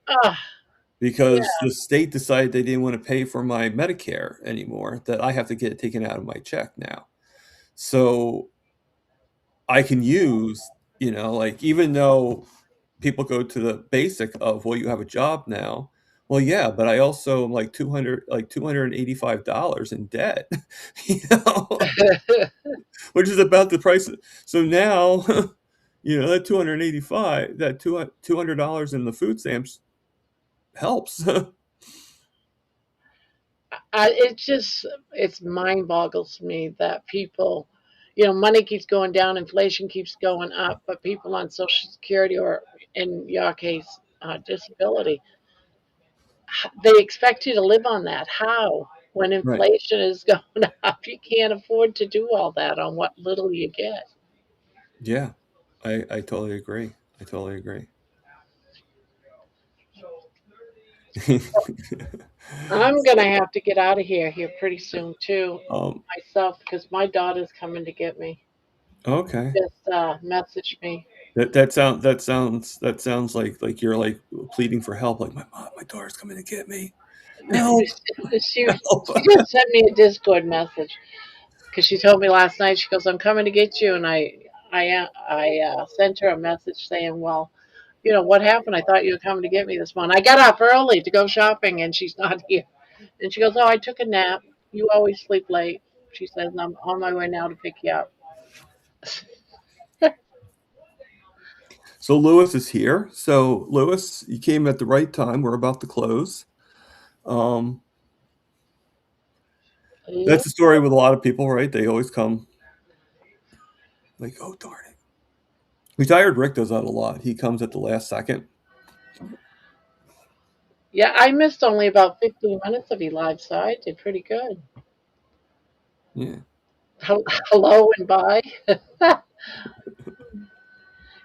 Ah, yeah. because the state decided they didn't want to pay for my Medicare anymore, that I have to get it taken out of my check now. So I can use, like, even though people go to the basic of, well, you have a job now. Well, yeah, but I also am like $285 in debt, you know, which is about the price. So now, that 285, that $200 in the food stamps helps. It's mind boggles me that people, money keeps going down, inflation keeps going up, but people on Social Security, or in your case, disability, they expect you to live on that. How? When Right. inflation is going up, you can't afford to do all that on what little you get. Yeah, I totally agree. I totally agree. I'm gonna have to get out of here pretty soon too, um, myself, because my daughter's coming to get me. okay. Just message me. That sounds like you're like pleading for help. Like my daughter's coming to get me. Help! Help! She just sent me a Discord message because she told me last night. She goes, "I'm coming to get you," and I sent her a message saying, "Well, what happened? I thought you were coming to get me this morning. I got up early to go shopping, and she's not here." And she goes, "Oh, I took a nap. You always sleep late." She says, "And I'm on my way now to pick you up." So Lewis is here. So Lewis, you came at the right time. We're about to close. Um, that's the story with a lot of people, right? They always come like, oh darn it. Retired Rick does that a lot. He comes at the last second. Yeah, I missed only about 15 minutes of you live, so I did pretty good. Yeah. Hello and bye.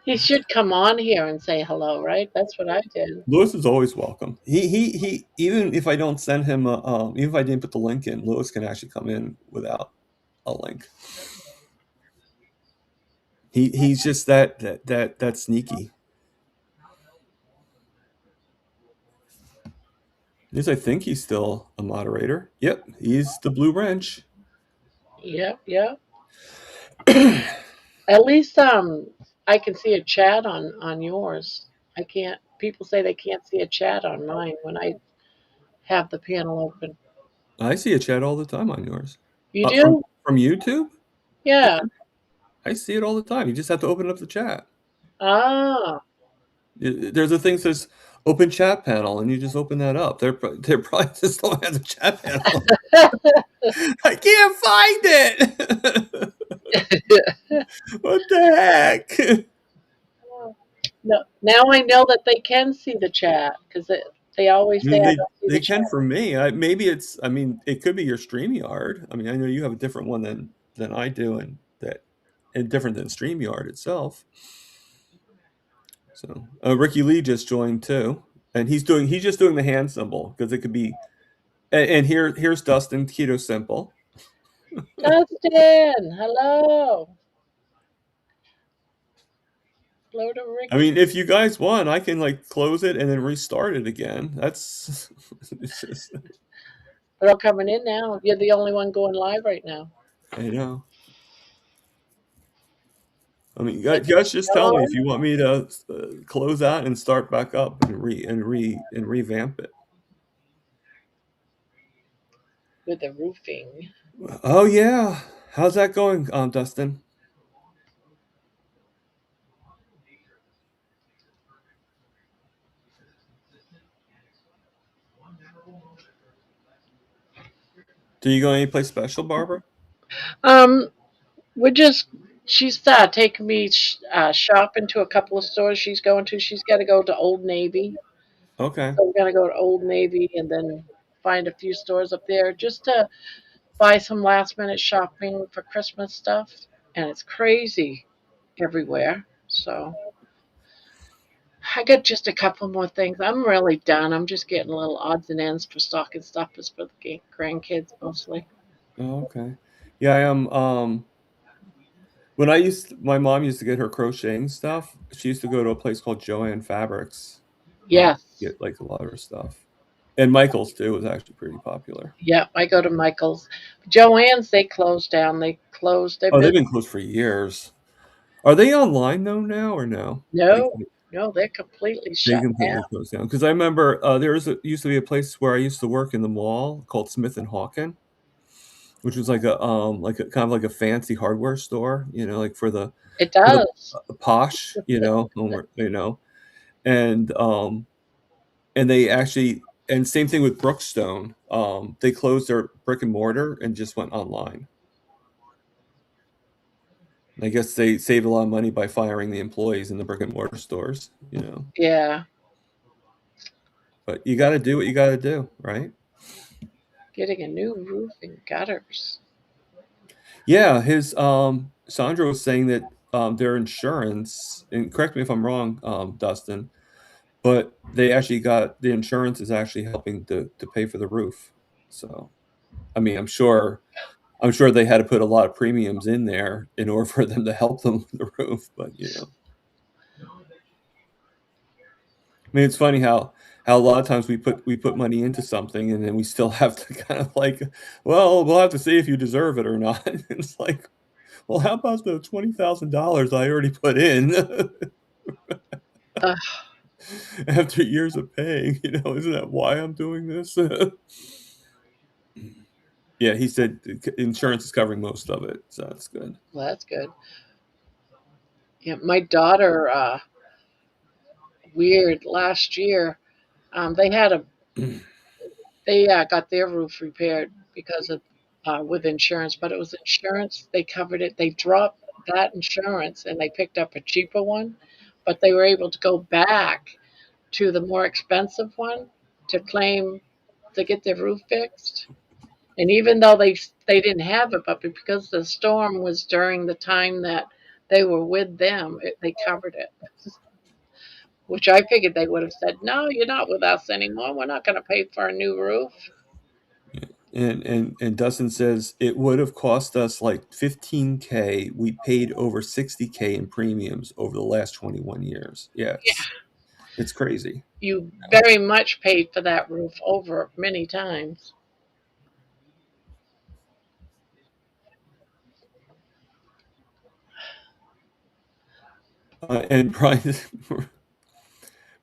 He should come on here and say hello, right? That's what I did. Lewis is always welcome. He even if I don't send him even if I didn't put the link in, Lewis can actually come in without a link. He's just that sneaky. Yes, I think he's still a moderator. Yep, he's the blue wrench. Yep, yep. At least I can see a chat on yours. I can't. People say they can't see a chat on mine when I have the panel open. I see a chat all the time on yours. You From do? YouTube? Yeah, Yeah. I see it all the time. You just have to open up the chat. Ah. There's a thing that says open chat panel, and you just open that up. They're probably just don't have the chat panel. I can't find it. What the heck? No, now I know that they can see the chat because they always I say mean, I they don't see they the can chat. for me. Maybe it's. I mean, it could be your StreamYard. I mean, I know you have a different one than I do, and different than StreamYard itself. So Ricky Lee just joined too, and he's just doing the hand symbol because it could be. And here's Dustin Keto Simple. Dustin, hello. Hello to I Ricky. mean, if you guys want, I can like close it and then restart it again. That's it's just, They're all coming in now. You're the only one going live right now. I know. I mean, Like, you guys just tell hello me if you want me to close out and start back up and revamp it. with the roofing. Oh yeah, how's that going, Dustin? Do you go any place special, Barbara? Um, we're just she's taking me shopping to a couple of stores she's going to. She's got to go to Old Navy, Okay. so we're gonna go to Old Navy and then find a few stores up there just to buy some last minute shopping for Christmas stuff. And it's crazy everywhere. So I got just a couple more things. I'm really done. I'm just getting little odds and ends for stocking stuffers for the grandkids mostly. Oh, okay. Yeah, I am. My mom used to get her crocheting stuff. She used to go to a place called Joanne Fabrics. Yes. Get like a lot of her stuff, and Michaels too was actually pretty popular. Yeah, I go to Michael's. Joann's, they closed down. They closed their Oh, they've business. been closed for years. Are they online though now or no? Like, No, No, they're completely They shut completely down. closed down. Because I remember used to be a place where I used to work in the mall called Smith and Hawken, which was like a kind of like a fancy hardware store, like It for the does. posh, and and they actually and same thing with Brookstone. They closed their brick and mortar and just went online. I guess they saved a lot of money by firing the employees in the brick and mortar stores. Yeah. But you got to do what you got to do, right? Getting a new roof and gutters. Yeah, his Sandra was saying that their insurance, and correct me if I'm wrong, Dustin, but they actually got the insurance is actually helping to pay for the roof. So, I mean, I'm sure they had to put a lot of premiums in there in order for them to help them with the roof, but I mean, it's funny how a lot of times we put money into something and then we still have to kind of like, well, we'll have to see if you deserve it or not. It's like, well, how about the $20,000 I already put in Ugh, after years of paying? Isn't that why I'm doing this? Yeah, he said insurance is covering most of it, so that's good. well, that's good. Yeah, my daughter, weird, last year, they had a they got their roof repaired because of with insurance, but it was insurance. They covered it. They dropped that insurance and they picked up a cheaper one, but they were able to go back to the more expensive one to claim to get their roof fixed. And even though they didn't have it, but because the storm was during the time that they were with them, they covered it. Which I figured they would have said, "No, you're not with us anymore. We're not going to pay for a new roof." And Dustin says it would have cost us like 15K. We paid over 60K in premiums over the last 21 years. Yeah, it's crazy. You very much paid for that roof over many times. And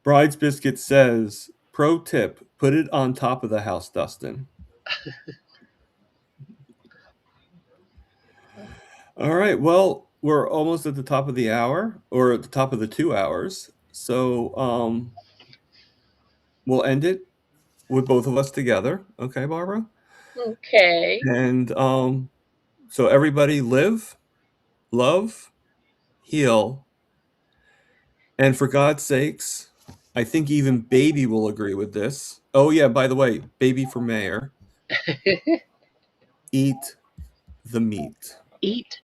Bride's Biscuit says, pro tip, put it on top of the house, Dustin. All right. Well, we're almost at the top of the hour, or at the top of the 2 hours. So we'll end it with both of us together. Okay, Barbara? Okay. And so everybody live, love, heal, and for God's sakes, I think even Baby will agree with this. Oh yeah, by the way, Baby for mayor, eat the meat. Eat